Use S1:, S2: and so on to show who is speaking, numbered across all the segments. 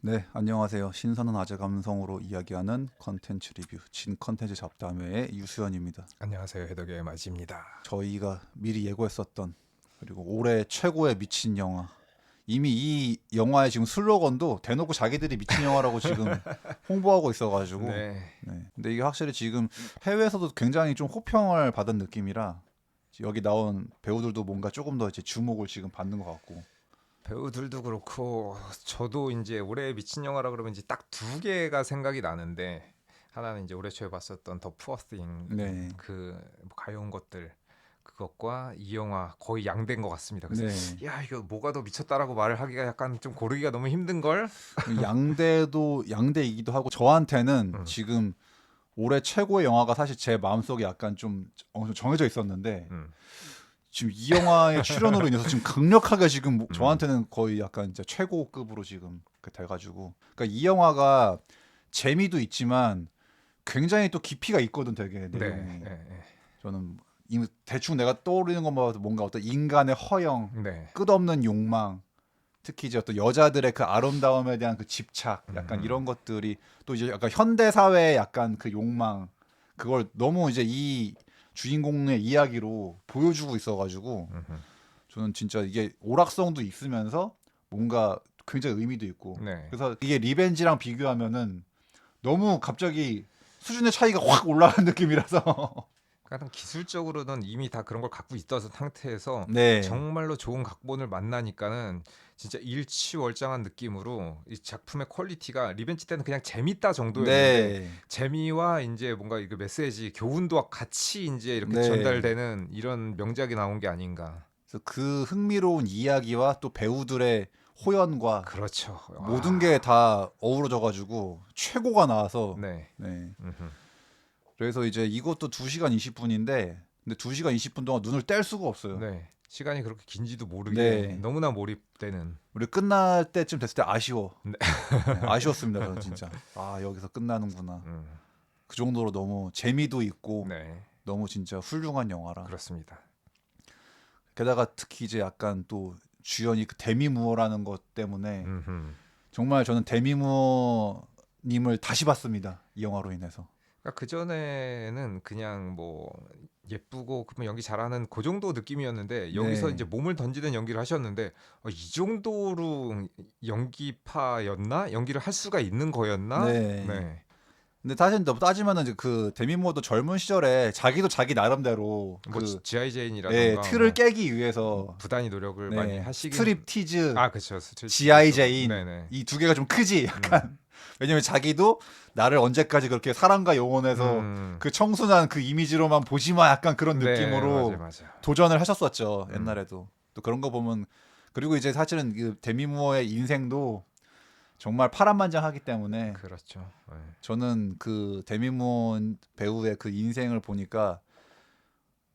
S1: 네, 안녕하세요. 신선한 아재 감성으로 이야기하는 컨텐츠 리뷰 진 컨텐츠 잡담회의 유수연입니다.
S2: 안녕하세요. 해덕의 맞이입니다.
S1: 저희가 미리 예고했었던 그리고 올해 최고의 미친 영화. 이미 이 영화의 지금 슬로건도 대놓고 자기들이 미친 영화라고 지금 홍보하고 있어가지고.
S2: 네,
S1: 네. 근데 이게 확실히 지금 해외에서도 굉장히 좀 호평을 받은 느낌이라 여기 나온 배우들도 뭔가 조금 더 이제 주목을 지금 받는 것 같고.
S2: 배우들도 그렇고 저도 이제 올해 미친 영화라 그러면 이제 딱 두 개가 생각이 나는데 하나는 이제 올해 초에 봤었던 더 푸어 띵
S1: 네.
S2: 그 가여운 것들 그것과 이 영화 거의 양대인 것 같습니다. 그래서
S1: 네.
S2: 야 이거 뭐가 더 미쳤다라고 말을 하기가 약간 좀 고르기가 너무 힘든 걸.
S1: 양대도 양대이기도 하고 저한테는
S2: 음,
S1: 지금 올해 최고의 영화가 사실 제 마음속에 약간 좀 어느 정도 정해져 있었는데
S2: 음,
S1: 지금 이 영화의 출연으로 인해서 지금 강력하게 지금
S2: 음,
S1: 저한테는 거의 약간 이제 최고급으로 지금 돼가지고 그러니까 이 영화가 재미도 있지만 굉장히 또 깊이가 있거든 되게
S2: 네,
S1: 내용이.
S2: 네,
S1: 저는 대충 내가 떠오르는 것만 봐도 뭔가 어떤 인간의 허영,
S2: 네,
S1: 끝없는 욕망, 특히 이제 어떤 여자들의 그 아름다움에 대한 그 집착, 약간
S2: 음,
S1: 이런 것들이 또 이제 약간 현대 사회의 약간 그 욕망, 그걸 너무 이제 이 주인공의 이야기로 보여주고 있어가지고
S2: 음,
S1: 저는 진짜 이게 오락성도 있으면서 뭔가 굉장히 의미도 있고
S2: 네.
S1: 그래서 이게 리벤지랑 비교하면은 너무 갑자기 수준의 차이가 확 올라가는 느낌이라서
S2: 그러니까 기술적으로는 이미 다 그런 걸 갖고 있던 상태에서
S1: 네,
S2: 정말로 좋은 각본을 만나니까는 진짜 일취월장한 느낌으로 이 작품의 퀄리티가 리벤지 때는 그냥 재밌다 정도였는데
S1: 네,
S2: 재미와 이제 뭔가 이거 메시지 교훈도 같이 이제 이렇게
S1: 네.
S2: 전달되는 이런 명작이 나온 게 아닌가.
S1: 그래서 그 흥미로운 이야기와 또 배우들의 호연과
S2: 그렇죠.
S1: 모든 게
S2: 와.
S1: 다 어우러져가지고 최고가 나와서
S2: 네.
S1: 네.
S2: 음흠.
S1: 그래서 이제 이것도 2시간 20분인데 근데 2시간 20분 동안 눈을 뗄 수가 없어요.
S2: 네. 시간이 그렇게 긴지도 모르게
S1: 네.
S2: 너무나 몰입되는.
S1: 우리 끝날 때쯤 됐을 때 아쉬워.
S2: 네.
S1: 네, 아쉬웠습니다. 저는 진짜. 아, 여기서 끝나는구나.
S2: 음.
S1: 그 정도로 너무 재미도 있고
S2: 네.
S1: 너무 진짜 훌륭한 영화라.
S2: 그렇습니다.
S1: 게다가 특히 이제 약간 또 주연이 그 데미 무어라는 것 때문에
S2: 음흠.
S1: 정말 저는 데미 무어 님을 다시 봤습니다. 이 영화로 인해서.
S2: 그러니까 그전에는 그냥 뭐 예쁘고 그러면 연기 잘하는 그 정도 느낌이었는데 여기서 이제
S1: 네.
S2: 몸을 던지는 연기를 하셨는데 이 정도로 연기파였나? 연기를 할 수가 있는 거였나?
S1: 네.
S2: 네.
S1: 근데 사실 너 따지면은 이제 그 데미 무어도 젊은 시절에 자기도 자기 나름대로
S2: 뭐
S1: 그
S2: G.I.
S1: 예,
S2: 제인이라던가
S1: 틀을
S2: 뭐
S1: 깨기 위해서
S2: 부단히 노력을 많이
S1: 네.
S2: 하시긴
S1: 스트립티즈,
S2: 그렇죠. 스트레치도
S1: G.I.
S2: 있었고.
S1: 제인
S2: 네네.
S1: 이 두 개가 좀 크지
S2: 음.
S1: 약간. 왜냐면 자기도 나를 언제까지 그렇게 사랑과 영혼에서
S2: 음.
S1: 그 청순한 그 이미지로만 보지 마 약간 그런
S2: 네, 맞아요.
S1: 느낌으로
S2: 맞아요.
S1: 도전을 하셨었죠.
S2: 음.
S1: 옛날에도. 또 그런 거 보면 그리고 이제 사실은 그 데미 무어의 인생도 정말 파란만장하기 때문에
S2: 그렇죠. 네.
S1: 저는 그 데미 무어 배우의 그 인생을 보니까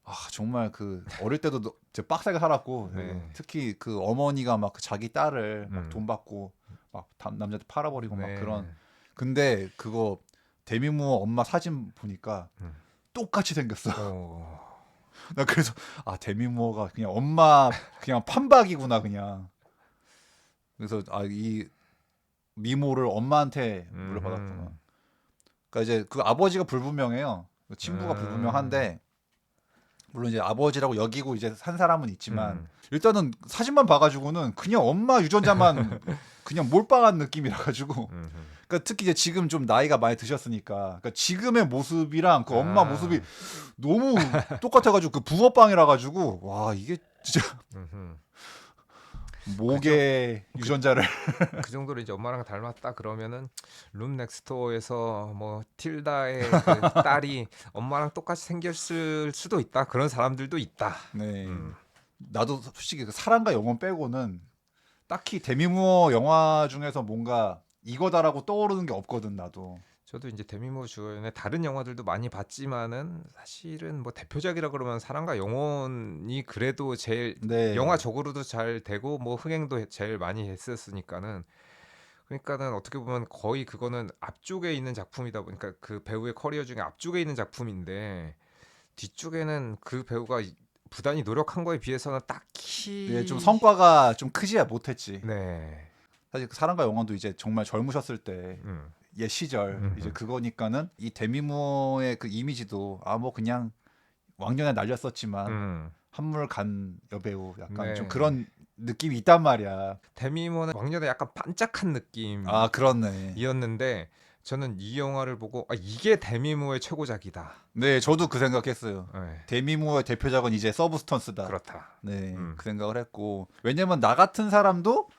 S1: 아 정말 그 어릴 때도 진짜 빡세게 살았고 되게
S2: 네.
S1: 특히 그 어머니가 막 그 자기 딸을 막
S2: 음.
S1: 돈 받고 막 남자한테 팔아버리고 막 그런
S2: 네.
S1: 근데 그거 데미 무어 엄마 사진 보니까
S2: 음.
S1: 똑같이 생겼어.
S2: 어.
S1: 나 그래서 아 데미 무어가 그냥 엄마 그냥 판박이구나 그냥. 그래서 아 이 미모를 엄마한테 물려받았구나.
S2: 음.
S1: 그러니까 이제 그 아버지가 불분명해요. 그 친부가
S2: 음.
S1: 불분명한데 물론 이제 아버지라고 여기고 이제 산 사람은 있지만
S2: 음.
S1: 일단은 사진만 봐가지고는 그냥 엄마 유전자만 그냥 몰빵한 느낌이라 가지고
S2: 음.
S1: 그러니까 특히 이제 지금 좀 나이가 많이 드셨으니까 그러니까 지금의 모습이랑 그 엄마 모습이
S2: 아.
S1: 너무 똑같아가지고 그 붕어빵이라 가지고 와 이게 진짜
S2: 음음. 그정
S1: 목의
S2: 그
S1: 유전자를
S2: 그 정도로 이제 엄마랑 닮았다 그러면은 룸 넥스트도어에서 뭐 틸다의 그 딸이 엄마랑 똑같이 생겼을 수도 있다. 그런 사람들도 있다.
S1: 네
S2: 음.
S1: 나도 솔직히 그 사랑과 영혼 빼고는 딱히 데미무어 영화 중에서 뭔가 이거다라고 떠오르는 게 없거든 나도.
S2: 저도 이제 데미 무어 주연의 다른 영화들도 많이 봤지만은 사실은 뭐 대표작이라 그러면 사랑과 영혼이 그래도 제일
S1: 네.
S2: 영화적으로도 잘 되고 뭐 흥행도 제일 많이 했었으니까는 그러니까는 어떻게 보면 거의 그거는 앞쪽에 있는 작품이다 보니까 그 배우의 커리어 중에 앞쪽에 있는 작품인데 뒤쪽에는 그 배우가 부단히 노력한 거에 비해서는
S1: 네, 좀
S2: 딱히
S1: 성과가 좀 크지 못했지.
S2: 네.
S1: 사실 그 사랑과 영원도 이제 정말 젊으셨을 때
S2: 음.
S1: 옛 시절 이제 그거니까는 이 데미모어의 그 이미지도 아 뭐 그냥 왕년에 날렸었지만
S2: 음.
S1: 한물 간 여배우 약간 좀
S2: 네.
S1: 그런 느낌이 있단 말이야.
S2: 데미 무어는 왕년에 약간 반짝한
S1: 아 그렇네.
S2: 느낌이었는데 저는 이 영화를 보고 아 이게 데미 무어의 최고작이다.
S1: 네, 저도 그 생각했어요.
S2: 네.
S1: 데미모어의 대표작은 이제 서브스턴스다.
S2: 그렇다.
S1: 네,
S2: 음.
S1: 그 생각을 했고 왜냐면 나 같은 사람도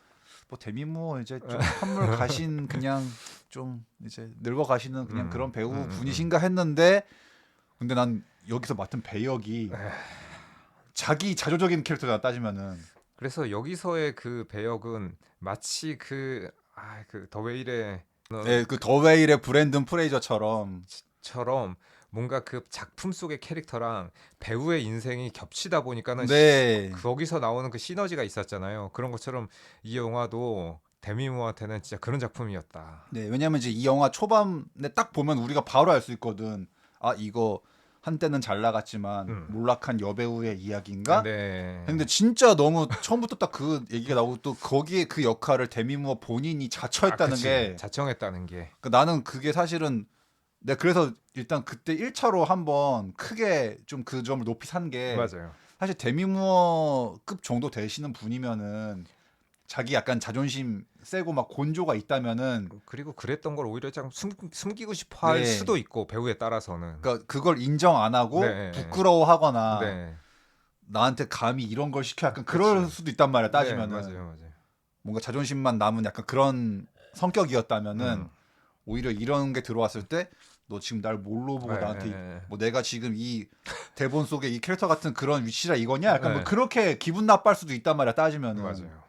S1: 뭐 데미모어 이제 좀 한물 가신 그냥 좀 이제 늙어 가시는 그냥 그런 배우 분이신가 했는데 근데 난 여기서 맡은 배역이 자기 자조적인 캐릭터다 따지면은
S2: 그래서 여기서의 그 배역은 마치 그 더웨일의
S1: 네, 그 더웨일의 브랜든 프레이저처럼
S2: 처럼 뭔가 그 작품 속의 캐릭터랑 배우의 인생이 겹치다 보니까는
S1: 네.
S2: 거기서 나오는 그 시너지가 있었잖아요. 그런 것처럼 이 영화도 데미 무어한테는 진짜 그런 작품이었다.
S1: 네, 왜냐면 이제 이 영화 초반에 딱 보면 우리가 바로 알 수 있거든. 아, 이거 한때는 잘 나갔지만 몰락한 여배우의 이야기인가?
S2: 네.
S1: 근데 진짜 너무 처음부터 딱 그 얘기가 나오고 또 거기에 그 역할을 데미무어 본인이 자처했다는
S2: 그치.
S1: 게
S2: 자청했다는 게.
S1: 나는 그게 사실은 내가 그래서 일단 그때 1차로 한번 크게 좀 그 점을 높이 산 게
S2: 맞아요.
S1: 사실 데미무어급 정도 되시는 분이면은 자기 약간 자존심 세고 막 곤조가 있다면은
S2: 그리고 그랬던 걸 오히려 좀 숨기고 싶어 할
S1: 네.
S2: 수도 있고 배우에 따라서는.
S1: 그러니까 그걸 인정 안 하고
S2: 네.
S1: 부끄러워하거나
S2: 네.
S1: 나한테 감히 이런 걸 시켜 약간 그럴
S2: 그치.
S1: 수도 있단 말이야
S2: 네,
S1: 따지면은
S2: 맞아요.
S1: 뭔가 자존심만 남은 약간 그런 성격이었다면은
S2: 음.
S1: 오히려 이런 게 들어왔을 때 너 지금 날 뭘로 보고
S2: 네,
S1: 나한테
S2: 네.
S1: 뭐 내가 지금 이 대본 속에 이 캐릭터 같은 그런 위치라 이거냐 약간 뭐
S2: 네.
S1: 그렇게 기분 나빠할 수도 있단 말이야 따지면은
S2: 맞아요.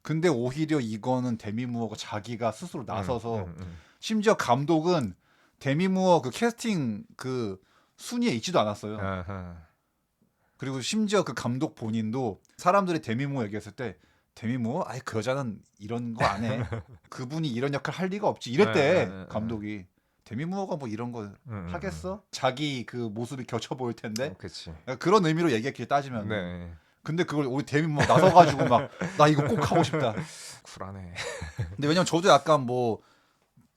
S1: 근데 오히려 이거는 데미무어가 자기가 스스로 나서서
S2: 음.
S1: 심지어 감독은 데미무어 그 캐스팅 그 순위에 있지도 않았어요.
S2: 아하.
S1: 그리고 심지어 그 감독 본인도 사람들이 데미무어 얘기했을 때 데미무어? 아이 그 여자는 이런 거 안 해. 그분이 이런 역할 할 리가 없지. 이랬대 감독이. 데미무어가 뭐 이런 거 하겠어? 자기 그 모습이 겹쳐 보일 텐데.
S2: 그치.
S1: 그런 의미로 얘기했기 따지면.
S2: 네.
S1: 근데 그걸 우리 데미무어 나서가지고 막 나 이거 꼭 하고 싶다.
S2: 쿨하네.
S1: 근데 왜냐면 저도 약간 뭐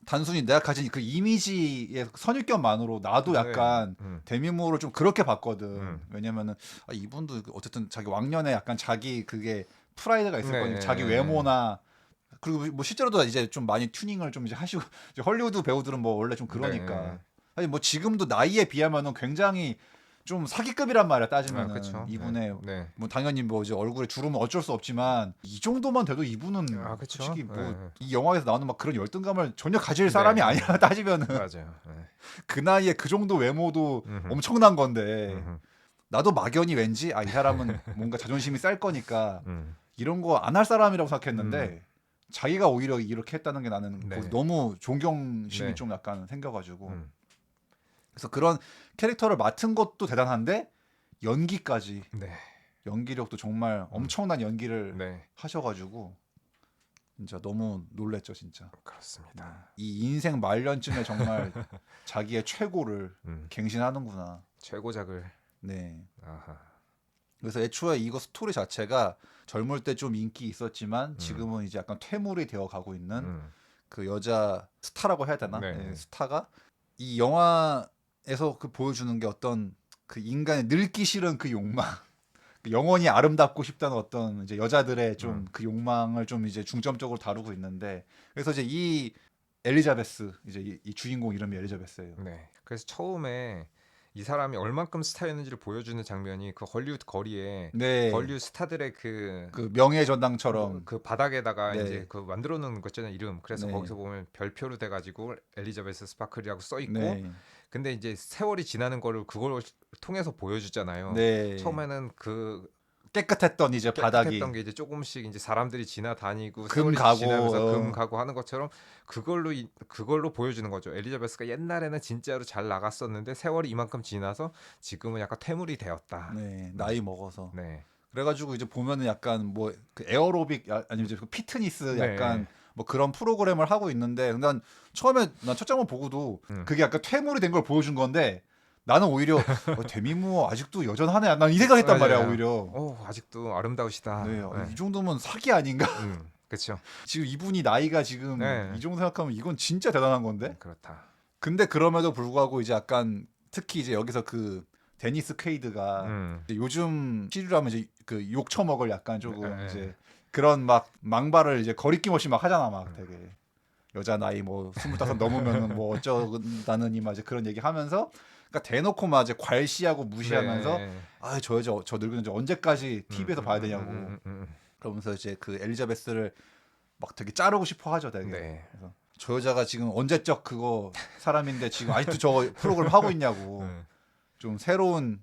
S1: 단순히 내가 가진 그 이미지의 선입견만으로 나도 약간
S2: 네.
S1: 데미무어를 좀 그렇게 봤거든.
S2: 음.
S1: 왜냐면은 아, 이분도 어쨌든 자기 왕년에 약간 자기 그게 프라이드가 있을
S2: 네.
S1: 거니까 자기 외모나 그리고 뭐 실제로도 이제 좀 많이 튜닝을 좀 이제 하시고 이제 헐리우드 배우들은 뭐 원래 좀 그러니까
S2: 네.
S1: 아니 뭐 지금도 나이에 비하면은 굉장히 좀 사기급이란 말이야 따지면은
S2: 그쵸.
S1: 이분의
S2: 네.
S1: 뭐 당연히 뭐 이제 얼굴에 주름은 어쩔 수 없지만 이 정도만 돼도 이분은
S2: 그쵸.
S1: 솔직히 뭐
S2: 네.
S1: 이 영화에서 나오는 막 그런 열등감을 전혀 가질
S2: 네.
S1: 사람이 아니야 따지면은
S2: 맞아요. 네.
S1: 그 나이에 그 정도 외모도 엄청난 건데
S2: 음흠.
S1: 나도 막연히 왠지 아 이 사람은 뭔가 자존심이 쌀 거니까
S2: 음.
S1: 이런 거 안 할 사람이라고 생각했는데 자기가 오히려 이렇게 했다는 게 나는
S2: 네.
S1: 뭐 너무 존경심이
S2: 네.
S1: 좀 약간 생겨가지고
S2: 음.
S1: 그래서 그런 캐릭터를 맡은 것도 대단한데 연기까지
S2: 네.
S1: 연기력도 정말 엄청난 연기를
S2: 네.
S1: 하셔가지고 진짜 너무 놀랬죠 진짜.
S2: 그렇습니다.
S1: 이 인생 말년쯤에 정말 자기의 최고를 갱신하는구나.
S2: 최고작을.
S1: 네.
S2: 아하.
S1: 그래서 애초에 이거 스토리 자체가 젊을 때 좀 인기 있었지만 지금은 이제 약간 퇴물이 되어 가고 있는 그 여자 스타라고 해야 되나?
S2: 네.
S1: 네, 스타가 이 영화에서 그 보여주는 게 어떤 그 인간의 늙기 싫은 그 욕망, 그 영원히 아름답고 싶다는 어떤 이제 여자들의 좀 그 욕망을 좀 이제 중점적으로 다루고 있는데 그래서 이제 이 엘리자베스 이제 이 주인공 이름이 엘리자베스예요.
S2: 네. 그래서 처음에 이 사람이 얼만큼 스타였는지를 보여주는 장면이 그 헐리우드 거리에
S1: 네.
S2: 헐리우드 스타들의 그
S1: 명예 전당처럼
S2: 그 바닥에다가
S1: 네.
S2: 이제 그 만들어 놓은 거 있잖아요 이름. 그래서
S1: 네.
S2: 거기서 보면 별표로 돼가지고 엘리자베스 스파클이라고 써 있고.
S1: 네.
S2: 근데 이제 세월이 지나는 거를 그걸 통해서 보여주잖아요.
S1: 네.
S2: 처음에는 그
S1: 깨끗했던 이제 바닥이
S2: 깨끗했던 게 이제 조금씩 이제 사람들이 지나다니고
S1: 금
S2: 세월이
S1: 가고,
S2: 지나면서 금 가고 하는 것처럼 그걸로 보여주는 거죠. 엘리자베스가 옛날에는 진짜로 잘 나갔었는데 세월이 이만큼 지나서 지금은 약간 퇴물이 되었다.
S1: 네, 나이 먹어서.
S2: 네.
S1: 그래가지고 이제 보면은 약간 뭐 그 에어로빅 아니면 이제 그 피트니스
S2: 네.
S1: 약간 뭐 그런 프로그램을 하고 있는데 난 처음에 난 첫 장면 보고도 그게 약간 퇴물이 된 걸 보여준 건데 나는 오히려 데미무어 아직도 여전하네 난 이 생각했단 말이야
S2: 맞아요.
S1: 오히려.
S2: 아직도 아름다우시다.
S1: 네,
S2: 네.
S1: 이 정도면 사기 아닌가?
S2: 그렇죠.
S1: 지금 이분이 나이가 지금
S2: 네.
S1: 이 정도 생각하면 이건 진짜 대단한 건데.
S2: 그렇다.
S1: 근데 그럼에도 불구하고 이제 약간 특히 이제 여기서 그 데니스 퀘이드가 이제 요즘 시류로 하면 이제 그 욕 처먹을 약간 조금
S2: 네.
S1: 이제 그런 막 망발을 이제 거리낌 없이 막 하잖아. 막 되게 여자 나이 뭐 25 넘으면은 뭐 어쩌다느니 막 이제 그런 얘기 하면서 그러니까 대놓고 막 이제 괄시하고 무시하면서
S2: 네.
S1: 아 저 여자 저 늙은 여자 언제까지 TV에서 봐야 되냐고
S2: 음.
S1: 그러면서 이제 그 엘리자베스를 막 되게 자르고 싶어 하죠 되게.
S2: 네.
S1: 그래서 저 여자가 지금 언제적 그거 사람인데 지금 아직도 저 프로그램 하고 있냐고. 좀 새로운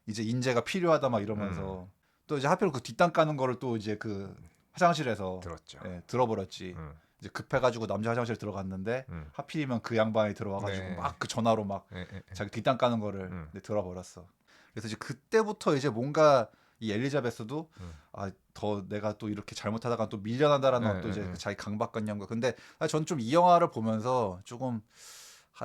S1: 이제 인재가 필요하다 막 이러면서 또 이제 하필 그 뒷담 까는 거를 또 이제 그 화장실에서
S2: 들었죠.
S1: 예, 들어버렸지. 이제 급해가지고 남자 화장실 들어갔는데 하필이면 그 양반이 들어와가지고
S2: 네.
S1: 막 그 전화로 막
S2: 예.
S1: 자기 뒷담 까는 거를 이제 들어버렸어. 그래서 이제 그때부터 이제 뭔가 이 엘리자베스도 아 더 내가 또 이렇게 잘못하다가 또 밀려난다라는 또 이제 그 자기 강박관념과 근데 전 좀 이 영화를 보면서 조금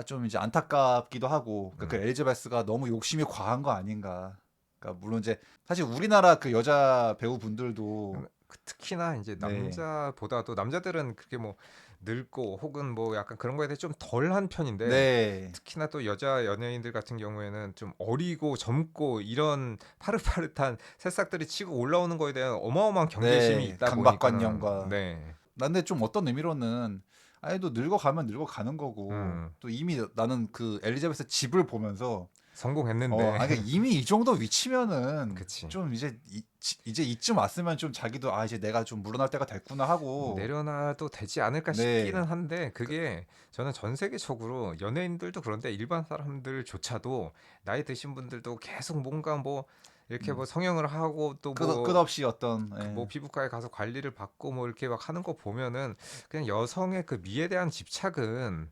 S1: 좀 이제 안타깝기도 하고 그 엘리자베스가 너무 욕심이 과한 거 아닌가. 그러니까 물론 이제 사실 우리나라 그 여자 배우분들도
S2: 특히나 이제
S1: 네.
S2: 남자보다도 남자들은 그렇게 뭐 늙고 혹은 뭐 약간 그런 거에 대해 좀 덜한 편인데
S1: 네.
S2: 특히나 또 여자 연예인들 같은 경우에는 좀 어리고 젊고 이런 파릇파릇한 새싹들이 치고 올라오는 거에 대한 어마어마한 경계심이
S1: 네.
S2: 있다
S1: 강박관념과.
S2: 보니까는 네.
S1: 근데 좀 어떤 의미로는 아니 또 늙어가면 늙어가는 거고
S2: 음.
S1: 또 이미 나는 그 엘리자베스 집을 보면서
S2: 성공했는데
S1: 아니 그러니까 이미 이 정도 위치면은
S2: 그치.
S1: 좀 이제 이쯤 왔으면 좀 자기도 아 이제 내가 좀 물러날 때가 됐구나 하고
S2: 내려놔도 되지 않을까
S1: 네.
S2: 싶기는 한데 그게 저는 전 세계적으로 연예인들도 그런데 일반 사람들조차도 나이 드신 분들도 계속 뭔가 뭐 이렇게 뭐 성형을 하고 또 뭐
S1: 끝없이 어떤
S2: 뭐
S1: 예.
S2: 피부과에 가서 관리를 받고 뭐 이렇게 막 하는 거 보면은 그냥 여성의 그 미에 대한 집착은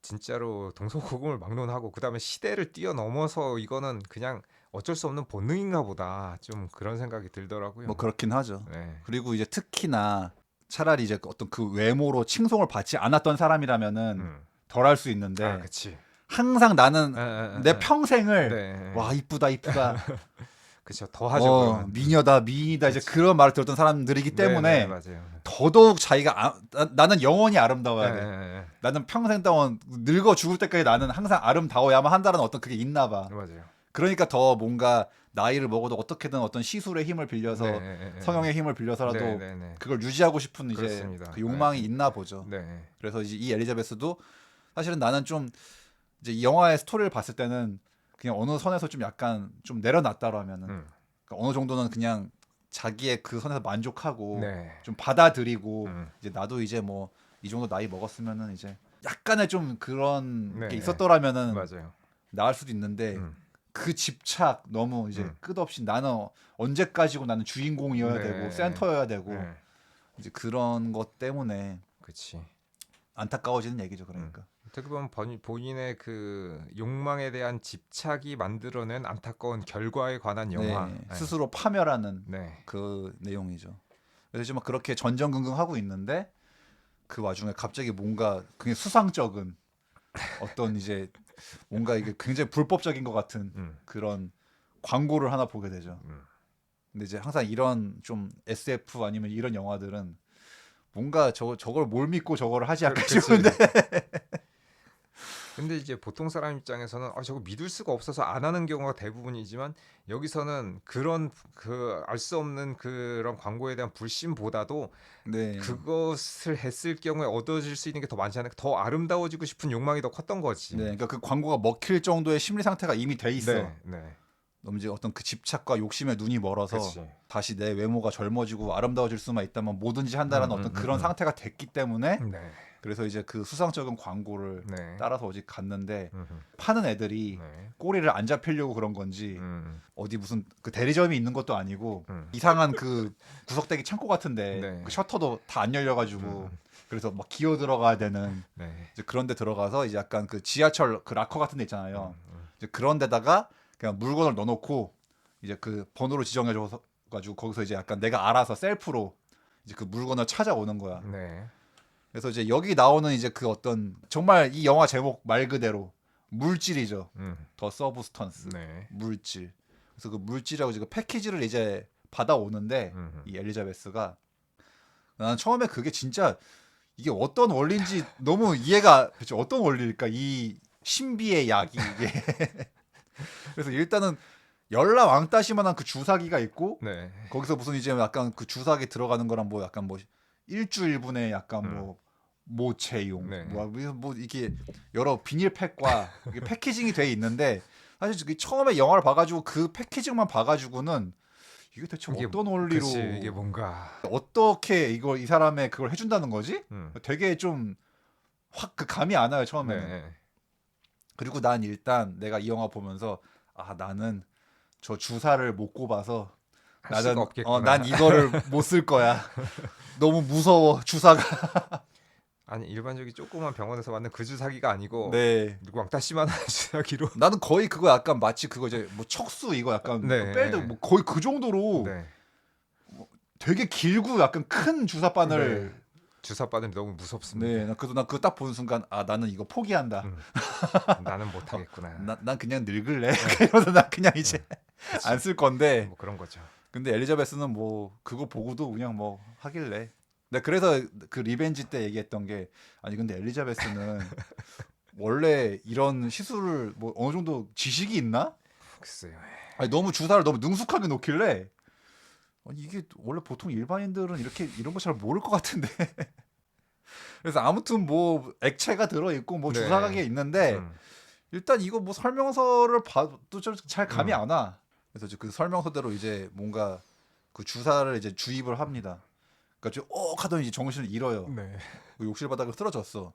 S2: 진짜로 동서고금을 막론하고 그다음에 시대를 뛰어넘어서 이거는 그냥 어쩔 수 없는 본능인가 보다 좀 그런 생각이 들더라고요.
S1: 뭐 그렇긴 하죠.
S2: 네.
S1: 그리고 이제 특히나 차라리 이제 어떤 그 외모로 칭송을 받지 않았던 사람이라면은 덜 할 수 있는데
S2: 아, 그치.
S1: 항상 나는 내
S2: 에.
S1: 평생을
S2: 네.
S1: 와 이쁘다 이쁘다
S2: 그쵸. 더 하죠, 그러면.
S1: 미녀다 미인이다 이제
S2: 그치.
S1: 그런 말을 들었던 사람들이기
S2: 네,
S1: 때문에
S2: 맞아요.
S1: 더더욱 자기가 나는 영원히 아름다워야 돼.
S2: 에.
S1: 나는 평생 동안 늙어 죽을 때까지 나는 항상 아름다워야만 한다는 어떤 그게 있나 봐.
S2: 맞아요.
S1: 그러니까 더 뭔가 나이를 먹어도 어떻게든 어떤 시술의 힘을 빌려서
S2: 네.
S1: 성형의 힘을 빌려서라도
S2: 네.
S1: 그걸 유지하고 싶은 이제
S2: 그렇습니다.
S1: 그 욕망이 있나 보죠.
S2: 네.
S1: 그래서 이제 이 엘리자베스도 사실은 나는 좀 이제 이 영화의 스토리를 봤을 때는 그냥 어느 선에서 좀 약간 좀 내려놨다로 하면은 그러니까 어느 정도는 그냥 자기의 그 선에서 만족하고
S2: 네.
S1: 좀 받아들이고
S2: 음.
S1: 이제 나도 이제 뭐 이 정도 나이 먹었으면은 이제 약간의 좀 그런
S2: 네.
S1: 게 있었더라면은
S2: 맞아요.
S1: 나을 수도 있는데 그 집착 너무 이제 끝없이 나는 언제까지고 나는 주인공이어야
S2: 네.
S1: 되고 센터여야 되고
S2: 네.
S1: 이제 그런 것 때문에
S2: 그치.
S1: 안타까워지는 얘기죠. 그러니까.
S2: 어떻게 보면 본인의 그 욕망에 대한 집착이 만들어낸 안타까운 결과에 관한 영화.
S1: 네, 스스로 파멸하는
S2: 네.
S1: 그 내용이죠. 그래서 지금 막 그렇게 전전긍긍하고 있는데 그 와중에 갑자기 뭔가 굉장히 수상쩍은 어떤 이제 뭔가 이게 굉장히 불법적인 것 같은 그런 광고를 하나 보게 되죠. 근데 이제 항상 이런 좀 SF 아니면 이런 영화들은 뭔가 저걸 뭘 믿고 저걸 하지 않을까
S2: 그치.
S1: 싶은데
S2: 근데 이제 보통 사람 입장에서는 저거 믿을 수가 없어서 안 하는 경우가 대부분이지만 여기서는 그런 그 알 수 없는 그런 광고에 대한 불신보다도
S1: 네.
S2: 그것을 했을 경우에 얻어질 수 있는 게 더 많지 않을까 더 아름다워지고 싶은 욕망이 더 컸던 거지.
S1: 네, 그러니까 그 광고가 먹힐 정도의 심리 상태가 이미 돼 있어.
S2: 네.
S1: 너무 이제 어떤 그 집착과 욕심에 눈이 멀어서
S2: 그치.
S1: 다시 내 외모가 젊어지고 아름다워질 수만 있다면 뭐든지 한다라는 어떤 그런 상태가 됐기 때문에
S2: 네.
S1: 그래서 이제 그 수상적인 광고를
S2: 네.
S1: 따라서 어디 갔는데 파는 애들이
S2: 네.
S1: 꼬리를 안 잡히려고 그런 건지 어디 무슨 그 대리점이 있는 것도 아니고 이상한 그 구석대기 창고 같은데
S2: 네.
S1: 그 셔터도 다 안 열려가지고 그래서 막 기어 들어가야 되는
S2: 네.
S1: 이제 그런 데 들어가서 이제 약간 그 지하철 그 락커 같은 데 있잖아요. 이제 그런 데다가 그냥 물건을 넣어놓고 이제 그 번호로 지정해줘서 가지고 거기서 이제 약간 내가 알아서 셀프로 이제 그 물건을 찾아오는 거야.
S2: 네.
S1: 그래서 이제 여기 나오는 이제 그 어떤 정말 이 영화 제목 말 그대로 물질이죠. 더 서브스턴스.
S2: 네.
S1: 물질. 그래서 그 물질하고 이제 그 패키지를 이제 받아오는데 이 엘리자베스가 난 처음에 그게 진짜 이게 어떤 원리인지 너무 이해가 그치, 어떤 원리일까 이 신비의 약이 이게. 그래서 일단은 열라 왕따시만한 그 주사기가 있고
S2: 네.
S1: 거기서 무슨 이제 약간 그 주사기 들어가는 거랑 뭐 약간 뭐 일주일분에 약간 뭐 모체용
S2: 네.
S1: 뭐 이게 여러 비닐팩과 이게 패키징이 돼 있는데 사실 그 처음에 영화를 봐가지고 그 패키징만 봐가지고는 이게 대체
S2: 이게
S1: 어떤 원리로
S2: 그치, 이게 뭔가.
S1: 어떻게 이걸 이 사람의 그걸 해준다는 거지?
S2: 음.
S1: 되게 좀 확 그 감이 안 와요 처음에는.
S2: 네.
S1: 그리고 난 일단 내가 이 영화 보면서 아 나는 저 주사를 못 꼽아서
S2: 할 수가
S1: 나는
S2: 없겠구나.
S1: 난 이거를 못 쓸 거야. 너무 무서워 주사가.
S2: 아니 일반적인 조그만 병원에서 맞는 그 주사기가 아니고
S1: 네.
S2: 왕따씨만 한 주사기로.
S1: 나는 거의 그거 약간 마치 그거 이제 뭐 척수 이거 약간
S2: 네.
S1: 뺄때 뭐 거의 그 정도로
S2: 네.
S1: 되게 길고 약간 큰 주사바늘.
S2: 네. 주사 받으면 너무 무섭습니다.
S1: 네, 나 그거 딱 보는 순간 아 나는 이거 포기한다.
S2: 음. 나는 못 하겠구나.
S1: 난 그냥 늙을래. 이러면서 난 그냥 이제 안 쓸 건데.
S2: 뭐 그런 거죠.
S1: 근데 엘리자베스는 뭐 그거 보고도 그냥 뭐 하길래. 나 그래서 그 리벤지 때 얘기했던 게 아니 근데 엘리자베스는 원래 이런 시술을 뭐 어느 정도 지식이 있나?
S2: 글쎄요.
S1: 아니 너무 주사를 너무 능숙하게 놓길래 아니 이게 원래 보통 일반인들은 이렇게 이런 거 잘 모를 것 같은데. 그래서 아무튼 뭐 액체가 들어 있고 뭐
S2: 네.
S1: 주사각이 있는데 일단 이거 뭐 설명서를 봐도 좀 잘 감이 안 와. 그래서 이제 그 설명서대로 이제 뭔가 그 주사를 이제 주입을 합니다. 그러니까 하더니 이제 정신을 잃어요.
S2: 네.
S1: 그 욕실 바닥을 쓰러졌어.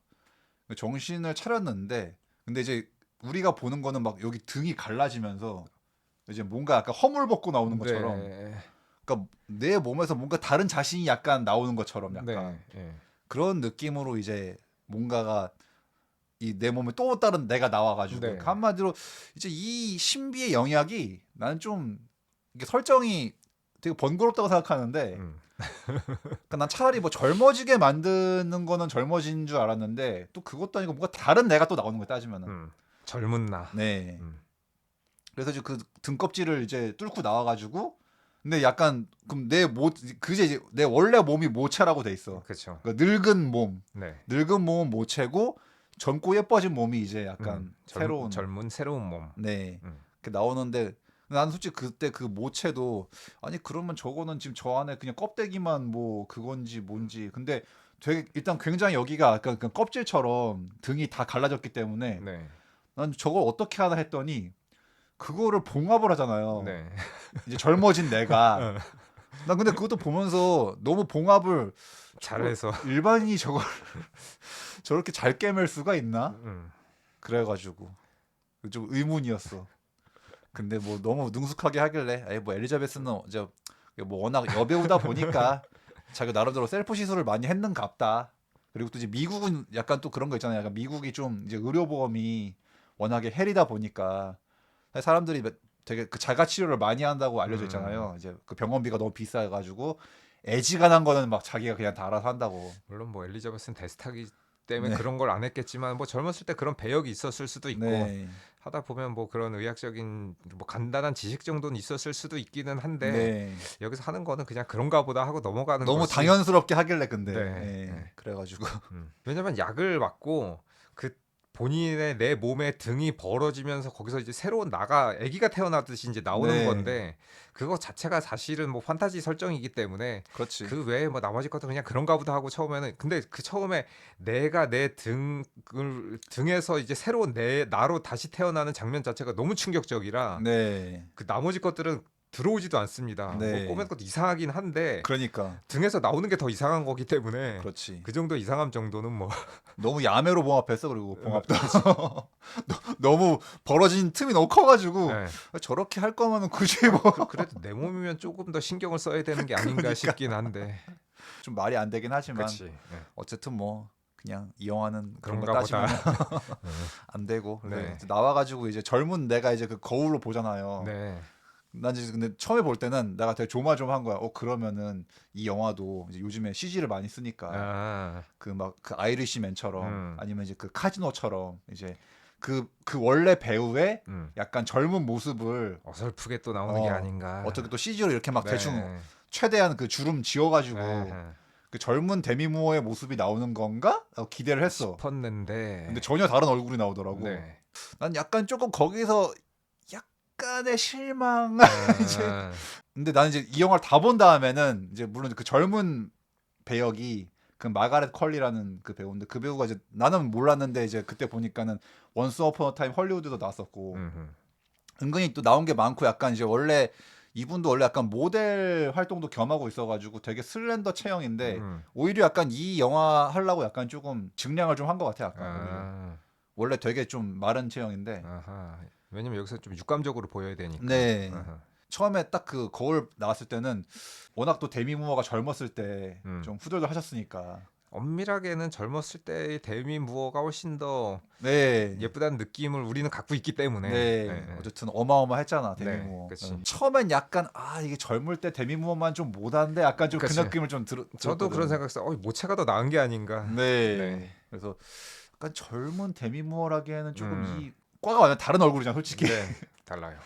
S1: 정신을 차렸는데 근데 이제 우리가 보는 거는 막 여기 등이 갈라지면서 이제 뭔가 약간 허물 벗고 나오는 것처럼.
S2: 네.
S1: 그러니까 내 몸에서 뭔가 다른 자신이 약간 나오는 것처럼 약간
S2: 네. 네.
S1: 그런 느낌으로 이제 뭔가가 이 내 몸에 또 다른 내가 나와가지고
S2: 네.
S1: 한마디로 이제 이 신비의 영역이 나는 좀 이게 설정이 되게 번거롭다고 생각하는데 그러니까 난 차라리 뭐 젊어지게 만드는 거는 젊어진 줄 알았는데 또 그것도 아니고 뭔가 다른 내가 또 나오는 거야 따지면은.
S2: 젊은 나.
S1: 네.
S2: 음.
S1: 그래서 이제 그 등껍질을 이제 뚫고 나와가지고 근데 약간 그럼 그게 이제 내 원래 몸이 모체라고 돼 있어.
S2: 그렇죠.
S1: 그러니까 늙은 몸,
S2: 네.
S1: 늙은 몸은 모체고 젊고 예뻐진 몸이 이제 약간 새로운
S2: 젊은 새로운 몸.
S1: 네
S2: 음.
S1: 이렇게 나오는데 나는 솔직히 그때 그 모체도 아니 그러면 저거는 지금 저 안에 그냥 껍데기만 뭐 그건지 뭔지 근데 되게 일단 굉장히 여기가 약간 그 껍질처럼 등이 다 갈라졌기 때문에
S2: 네.
S1: 난 저걸 어떻게 하나 했더니 그거를 봉합을 하잖아요.
S2: 네.
S1: 이제 젊어진 내가 난 근데 그것도 보면서 너무 봉합을
S2: 잘해서.
S1: 일반인이 저걸 저렇게 잘 깨맬 수가 있나?
S2: 음.
S1: 그래가지고 좀 의문이었어. 근데 뭐 너무 능숙하게 하길래 에이 뭐 엘리자베스는 이제 뭐 워낙 여배우다 보니까 자기 나름대로 셀프 시술을 많이 했는갑다. 그리고 또 이제 미국은 약간 또 그런 거 있잖아요. 약간 미국이 좀 이제 의료보험이 워낙에 헬이다 보니까 사람들이 되게 그 자가 치료를 많이 한다고 알려져 있잖아요. 이제 그 병원비가 너무 비싸가지고 애지간한 거는 막 자기가 그냥 다 알아서 한다고.
S2: 물론 뭐 엘리자베스는 데스타기 때문에
S1: 네.
S2: 그런 걸 안 했겠지만 뭐 젊었을 때 그런 배역이 있었을 수도 있고
S1: 네.
S2: 하다 보면 뭐 그런 의학적인 뭐 간단한 지식 정도는 있었을 수도 있기는 한데
S1: 네.
S2: 여기서 하는 거는 그냥 그런가 보다 하고 넘어가는
S1: 너무
S2: 거지.
S1: 당연스럽게 하길래 근데
S2: 네.
S1: 예.
S2: 네.
S1: 그래가지고
S2: 왜냐면 약을 맞고 그 본인의 내 몸의 등이 벌어지면서 거기서 이제 새로운 나가 아기가 태어나듯이 이제 나오는
S1: 네.
S2: 건데 그거 자체가 사실은 뭐 판타지 설정이기 때문에
S1: 그렇지.
S2: 그 외에 뭐 나머지 것도 그냥 그런가 보다 하고 처음에는 근데 그 처음에 내가 내 등에서 이제 새로운 내 나로 다시 태어나는 장면 자체가 너무 충격적이라
S1: 네.
S2: 그 나머지 것들은 들어오지도 않습니다.
S1: 네.
S2: 뭐 꼬맨 것도 이상하긴 한데
S1: 그러니까
S2: 등에서 나오는 게 더 이상한 거기 때문에
S1: 그렇지.
S2: 그 정도 이상함 정도는 뭐
S1: 너무 야매로 봉합했어. 그리고 봉합도 너무 벌어진 틈이 너무 커가지고
S2: 네.
S1: 저렇게 할 거면은 굳이 뭐 좀
S2: 그래도 내 몸이면 조금 더 신경을 써야 되는 게 아닌가
S1: 그러니까.
S2: 싶긴 한데.
S1: 말이 안 되긴 하지만
S2: 그렇지. 네.
S1: 어쨌든 뭐 그냥 이 영화는 그런 거
S2: 그런가 보다.
S1: 따지면 안 되고
S2: 네.
S1: 나와가지고 이제 젊은 내가 이제 그 거울로 보잖아요.
S2: 네.
S1: 난 이제 근데 처음에 볼 때는 내가 되게 조마조마한 거야. 그러면은 이 영화도 이제 요즘에 CG를 많이 쓰니까
S2: 아,
S1: 그 막 그 아이리시맨처럼
S2: 음.
S1: 아니면 이제 그 카지노처럼 이제 그 원래 배우의 약간 젊은 모습을
S2: 어설프게 또 나오는 게 아닌가.
S1: 어떻게 또 CG로 이렇게 막
S2: 네.
S1: 대충 최대한 그 주름 지어가지고
S2: 네.
S1: 그 젊은 데미 무어의 모습이 나오는 건가? 기대를 했어.
S2: 싶었는데.
S1: 근데 전혀 다른 얼굴이 나오더라고.
S2: 네.
S1: 난 약간 조금 거기서 약간의 실망. 이제
S2: 아,
S1: 근데 나는 이제 이 영화를 다 본 다음에는 이제 물론 그 젊은 배역이 그 마가렛 컬리라는 그 배우인데 그 배우가 이제 나는 몰랐는데 이제 그때 보니까는 원스 어폰 어 타임 헐리우드도 나왔었고
S2: 음흠.
S1: 은근히 또 나온 게 많고 약간 이제 원래 이분도 원래 약간 모델 활동도 겸하고 있어가지고 되게 슬렌더 체형인데
S2: 음.
S1: 오히려 약간 이 영화 하려고 약간 조금 증량을 좀 한 것 같아 약간 오히려
S2: 아,
S1: 원래 되게 좀 마른 체형인데
S2: 아하. 왜냐면 여기서 좀 육감적으로 보여야 되니까.
S1: 네
S2: 아하.
S1: 처음에 딱 그 거울 나왔을 때는 워낙 또 데미 무어가 젊었을 때
S2: 음.
S1: 좀 후덜덜 하셨으니까
S2: 엄밀하게는 젊었을 때의 데미 무어가 훨씬 더
S1: 네.
S2: 예쁘다는 느낌을 우리는 갖고 있기 때문에.
S1: 네.
S2: 네.
S1: 어쨌든 어마어마했잖아 데미
S2: 네,
S1: 무어.
S2: 그치.
S1: 처음엔 약간 아 이게 젊을 때 데미 무어만 좀 못한데 약간 좀 그
S2: 그치.
S1: 느낌을 좀
S2: 저도
S1: 들었거든.
S2: 그런 생각했어요. 모체가 더 나은 게 아닌가.
S1: 네.
S2: 네.
S1: 그래서 약간 젊은 데미 무어라기에는 조금
S2: 음.
S1: 이 과가 완전 다른 얼굴이잖아 솔직히.
S2: 네, 달라요.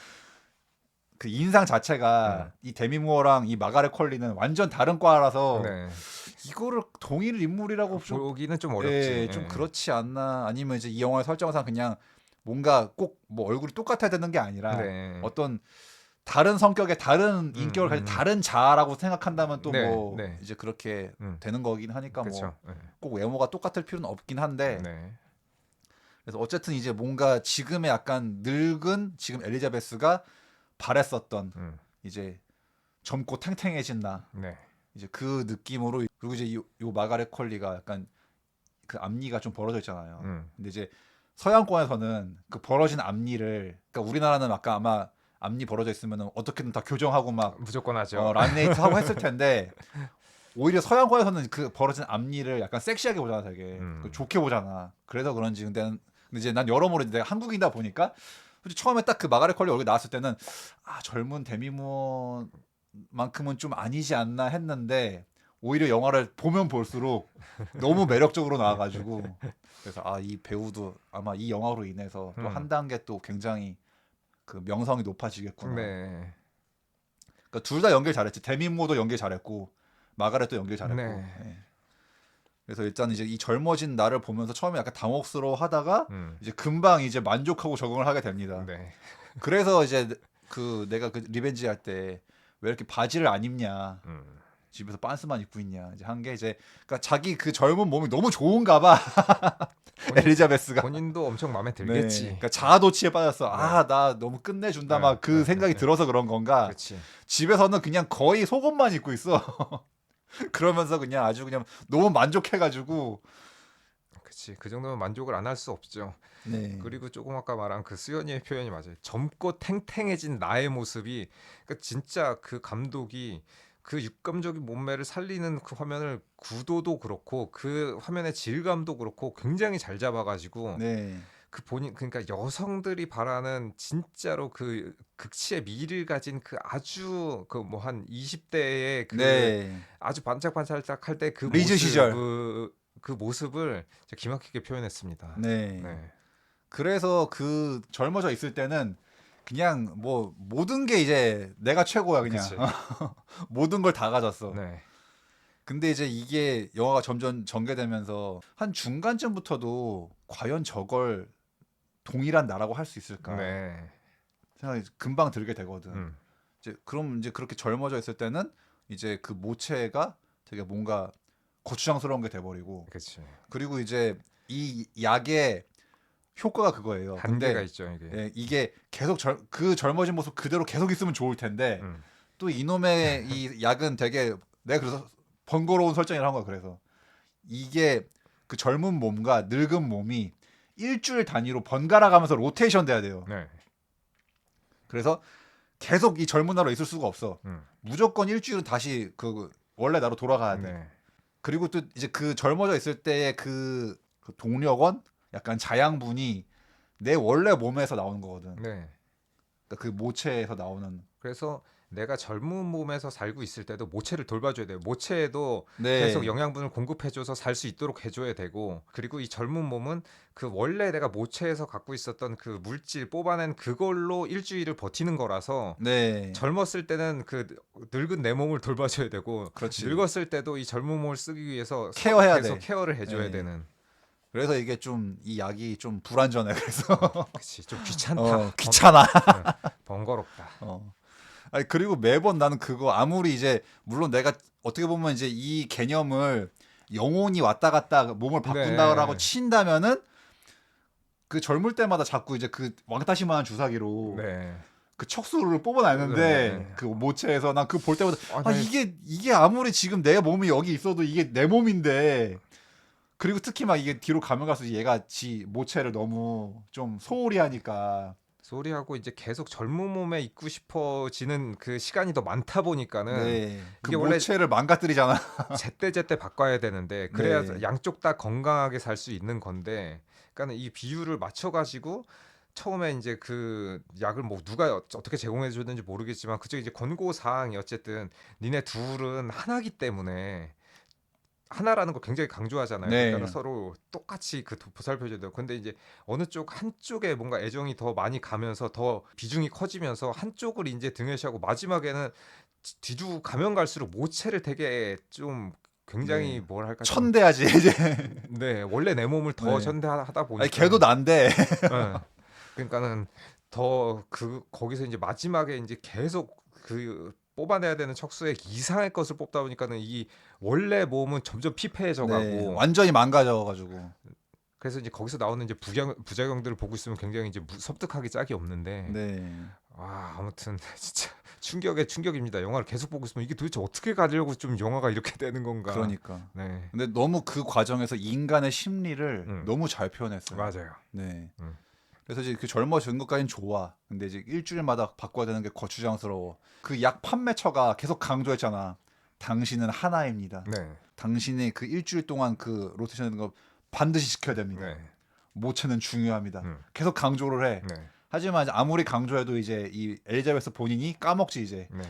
S1: 그 인상 자체가 이 데미 무어랑 이 마가렛 퀄리는 완전 다른 과라서
S2: 네.
S1: 이거를 동일 인물이라고 좀
S2: 보기는 좀 어렵지.
S1: 예, 좀 그렇지 않나 아니면 이제 이 영화의 설정상 그냥 뭔가 꼭 뭐 얼굴이 똑같아야 되는 게 아니라
S2: 네.
S1: 어떤 다른 성격의 다른 인격을 가진 다른 자아라고 생각한다면 또
S2: 네,
S1: 뭐
S2: 네.
S1: 이제 그렇게
S2: 음.
S1: 되는 거긴 하니까 뭐
S2: 그쵸. 네.
S1: 꼭 외모가 똑같을 필요는 없긴 한데
S2: 네.
S1: 그래서 어쨌든 이제 뭔가 지금의 약간 늙은 지금 엘리자베스가 바랬었던
S2: 음.
S1: 이제 젊고 탱탱해진 나
S2: 네.
S1: 이제 그 느낌으로 그리고 이제 요 마가렛 퀄리가 약간 그 앞니가 좀 벌어져 있잖아요.
S2: 음.
S1: 근데 이제 서양권에서는 그 벌어진 앞니를 그러니까 우리나라는 아까 아마 앞니 벌어져 있으면 어떻게든 다 교정하고 막
S2: 무조건 하죠.
S1: 라미네이트 하고 했을 텐데 오히려 서양권에서는 그 벌어진 앞니를 약간 섹시하게 보잖아 되게 그 좋게 보잖아. 그래서 그런지 근데 이제 난 여러모로 내가 한국인이다 보니까 솔직히 처음에 딱 그 마가렛 컬리 얼굴 나왔을 때는 아 젊은 데미모만큼은 좀 아니지 않나 했는데 오히려 영화를 보면 볼수록 너무 매력적으로 나와가지고 그래서 아 이 배우도 아마 이 영화로 인해서 또 한 단계 또 굉장히 그 명성이 높아지겠구나.
S2: 네.
S1: 그러니까 둘 다 연기를 잘했지. 데미모도 연기 잘했고 마가렛도 연기 잘했고.
S2: 네.
S1: 예. 그래서 일단 이제 이 젊어진 나를 보면서 처음에 약간 당혹스러워하다가 이제 금방 이제 만족하고 적응을 하게 됩니다.
S2: 네.
S1: 그래서 이제 그 내가 그 리벤지 할 때 왜 이렇게 바지를 안 입냐. 집에서 빤스만 입고 있냐. 이제 한 게 이제 그러니까 자기 그 젊은 몸이 너무 좋은가 봐. 엘리자베스가.
S2: 본인도 엄청 마음에
S1: 네.
S2: 들겠지.
S1: 그러니까 자아도취에 빠졌어.
S2: 네.
S1: 아, 나 너무 끝내준다.
S2: 네.
S1: 막 그
S2: 네.
S1: 생각이
S2: 네.
S1: 들어서 그런 건가.
S2: 그렇지.
S1: 집에서는 그냥 거의 속옷만 입고 있어. 그러면서 그냥 아주 그냥 너무 만족해가지고.
S2: 그렇지. 그 정도면 만족을 안 할 수 없죠.
S1: 네.
S2: 그리고 조금 아까 말한 그 수연이의 표현이 맞아요. 젊고 탱탱해진 나의 모습이 그러니까 진짜 그 감독이 그 육감적인 몸매를 살리는 그 화면을 구도도 그렇고 그 화면의 질감도 그렇고 굉장히 잘 잡아가지고
S1: 네.
S2: 그 본인 그러니까 여성들이 바라는 진짜로 그 극치의 미를 가진 그 아주 그 뭐 한 20대의 그
S1: 네.
S2: 아주 반짝반짝할 때 그
S1: 리즈
S2: 모습
S1: 시절.
S2: 그 모습을 진짜 기막히게 표현했습니다.
S1: 네.
S2: 네.
S1: 그래서 그 젊어져 있을 때는 그냥 뭐 모든 게 이제 내가 최고야 그냥.
S2: 그치.
S1: 모든 걸 다 가졌어.
S2: 네.
S1: 근데 이제 이게 영화가 점점 전개되면서 한 중간쯤부터도 과연 저걸 동일한 나라고 할 수 있을까
S2: 네.
S1: 생각이 금방 들게 되거든.
S2: 음.
S1: 이제 그럼 이제 그렇게 젊어져 있을 때는 이제 그 모체가 되게 뭔가 거추장스러운 게 돼버리고
S2: 그치.
S1: 그리고 이제 이 약의 효과가 그거예요.
S2: 한계가
S1: 근데
S2: 있죠 이게.
S1: 예, 이게 계속 그 젊어진 모습 그대로 계속 있으면 좋을 텐데
S2: 음.
S1: 또 이놈의 이 약은 되게 내가 그래서 번거로운 설정이라 한 거야. 그래서 이게 그 젊은 몸과 늙은 몸이 일주일 단위로 번갈아 가면서 로테이션 돼야 돼요.
S2: 네.
S1: 그래서 계속 이 젊은 나로 있을 수가 없어.
S2: 음.
S1: 무조건 일주일은 다시 그 원래 나로 돌아가야 돼.
S2: 네.
S1: 그리고 또 이제 그 젊어져 있을 때의 그 동력원 약간 자양분이 내 원래 몸에서 나오는 거거든.
S2: 네.
S1: 그러니까 그 모체에서 나오는.
S2: 그래서 내가 젊은 몸에서 살고 있을 때도 모체를 돌봐줘야 돼요. 모체에도
S1: 네.
S2: 계속 영양분을 공급해줘서 살 수 있도록 해줘야 되고, 그리고 이 젊은 몸은 그 원래 내가 모체에서 갖고 있었던 그 물질 뽑아낸 그걸로 일주일을 버티는 거라서
S1: 네.
S2: 젊었을 때는 그 늙은 내 몸을 돌봐줘야 되고,
S1: 그렇지.
S2: 늙었을 때도 이 젊은 몸을 쓰기 위해서
S1: 케어해야
S2: 계속
S1: 돼.
S2: 케어를 해줘야
S1: 네.
S2: 되는.
S1: 그래서 이게 좀 이 약이 좀 불안전해. 그래서
S2: 그치, 좀 귀찮다.
S1: 귀찮아.
S2: 번거롭다.
S1: 아니 그리고 매번 나는 그거 아무리 이제 물론 내가 어떻게 보면 이제 이 개념을 영혼이 왔다 갔다 몸을 바꾼다라고
S2: 네.
S1: 친다면은 그 젊을 때마다 자꾸 이제 그 왕따시만한 주사기로
S2: 네.
S1: 그 척수를 뽑아내는데
S2: 네.
S1: 그 모체에서 난 그 볼 때마다
S2: 아,
S1: 아
S2: 네.
S1: 이게 아무리 지금 내 몸이 여기 있어도 이게 내 몸인데 그리고 특히 막 이게 뒤로 가면 갈수록 얘가 지 모체를 너무 좀 소홀히 하니까
S2: 소리하고 이제 계속 젊은 몸에 있고 싶어지는 그 시간이 더 많다 보니까는
S1: 네. 그
S2: 이게 원래
S1: 모체를 망가뜨리잖아.
S2: 제때제때 바꿔야 되는데 그래야
S1: 네.
S2: 양쪽 다 건강하게 살 수 있는 건데, 그러니까 이 비율을 맞춰 가지고 처음에 이제 그 약을 뭐 누가 어떻게 제공해 줬는지 모르겠지만 그쪽 이제 권고 사항이 어쨌든 니네 둘은 하나기 때문에 하나라는 걸 굉장히 강조하잖아요.
S1: 네.
S2: 그러니까 서로 똑같이 그 보살펴줘야 돼요. 근데 이제 어느 쪽 한쪽에 뭔가 애정이 더 많이 가면서 더 비중이 커지면서 한쪽을 이제 등에시하고 마지막에는 뒤로 가면 갈수록 모체를 되게 좀 굉장히
S1: 네.
S2: 뭘 할까 좀,
S1: 천대하지 이제.
S2: 네, 원래 내 몸을 더
S1: 네.
S2: 전대하다 보니까
S1: 아니 걔도 난데.
S2: 네. 그러니까는 더 그 거기서 이제 마지막에 이제 계속 그 뽑아내야 되는 척수의 이상의 것을 뽑다 보니까는 이 원래 몸은 점점 피폐해져 가고,
S1: 네. 완전히 망가져가지고.
S2: 그래서 이제 거기서 나오는 이제 부작용들을 보고 있으면 굉장히 이제 섬뜩하기 짝이 없는데,
S1: 네.
S2: 아무튼 진짜 충격입니다. 영화를 계속 보고 있으면 이게 도대체 어떻게 가려고 좀 영화가 이렇게 되는 건가.
S1: 그러니까.
S2: 네,
S1: 근데 너무 그 과정에서 인간의 심리를
S2: 음.
S1: 너무 잘 표현했어요.
S2: 맞아요.
S1: 네.
S2: 음.
S1: 그래서 이제 그 젊어진 것까지는 좋아. 근데 이제 일주일마다 바꿔야 되는 게 거추장스러워. 그 약 판매처가 계속 강조했잖아. 당신은 하나입니다.
S2: 네,
S1: 당신의 그 일주일 동안 그 로테이션 하는 거 반드시 지켜야 됩니다.
S2: 네,
S1: 모체는 중요합니다.
S2: 음.
S1: 계속 강조를 해.
S2: 네.
S1: 하지만 아무리 강조해도 이제 이 엘리자베스 본인이 까먹지 이제.
S2: 네.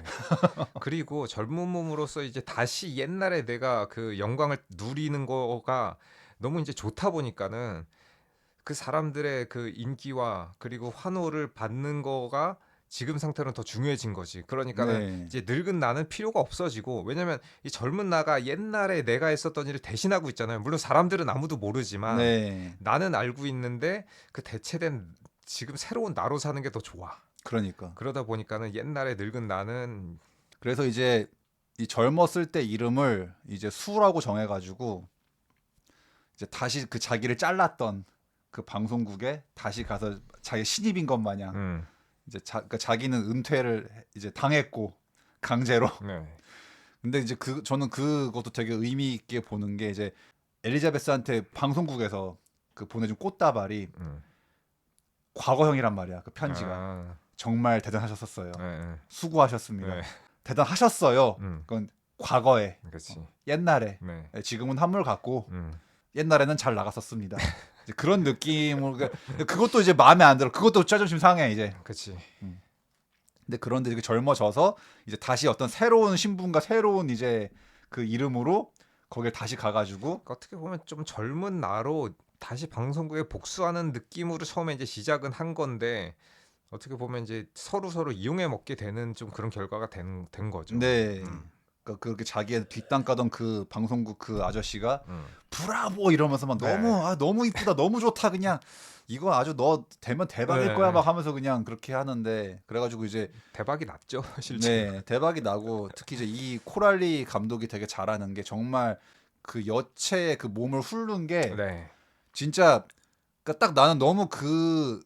S2: 그리고 젊은 몸으로서 이제 다시 옛날에 내가 그 영광을 누리는 거가 너무 이제 좋다 보니까는 그 사람들의 그 인기와 그리고 환호를 받는 거가 지금 상태로는 더 중요해진 거지. 그러니까는
S1: 네.
S2: 이제 늙은 나는 필요가 없어지고, 왜냐면 이 젊은 나가 옛날에 내가 했었던 일을 대신하고 있잖아요. 물론 사람들은 아무도 모르지만
S1: 네.
S2: 나는 알고 있는데 그 대체된 지금 새로운 나로 사는 게 더 좋아.
S1: 그러니까.
S2: 그러다 보니까는 옛날에 늙은 나는
S1: 그래서 이제 이 젊었을 때 이름을 이제 수라고 정해가지고 이제 다시 그 자기를 잘랐던 그 방송국에 다시 가서 자기 신입인 것 마냥 이제 그러니까 자기는 은퇴를 이제 당했고 강제로.
S2: 네.
S1: 근데 이제 저는 그것도 되게 의미 있게 보는 게 이제 엘리자베스한테 방송국에서 그 보내준 꽃다발이 과거형이란 말이야. 그 편지가
S2: 아,
S1: 정말 대단하셨었어요.
S2: 네,
S1: 수고하셨습니다.
S2: 네.
S1: 대단하셨어요. 그건 과거에
S2: 그렇지.
S1: 옛날에
S2: 네.
S1: 지금은 한물 같고 옛날에는 잘 나갔었습니다. 이제 그런 느낌으로 그것도 이제 마음에 안 들어. 그것도 자존심 상해 이제.
S2: 그렇지.
S1: 근데 그런데 이렇게 젊어져서 이제 다시 어떤 새로운 신분과 새로운 이제 그 이름으로 거길 다시 가가지고
S2: 어떻게 보면 좀 젊은 나로 다시 방송국에 복수하는 느낌으로 처음에 이제 시작은 한 건데, 어떻게 보면 이제 서로 이용해 먹게 되는 좀 그런 결과가 된 거죠.
S1: 네. 그러니까 그렇게 자기의 뒷담 까던 그 방송국 그 아저씨가 브라보 이러면서 막
S2: 네.
S1: 너무 이쁘다 너무 좋다 그냥 이거 아주 너 되면 대박일
S2: 네.
S1: 거야 막 하면서 그냥 그렇게 하는데 그래가지고 이제
S2: 대박이 났죠, 실제.
S1: 네 대박이 나고 특히 이제 이 코랄리 감독이 되게 잘하는 게 정말 그 여체의 그 몸을 훑는 게
S2: 네.
S1: 진짜 그러니까 딱 나는 너무 그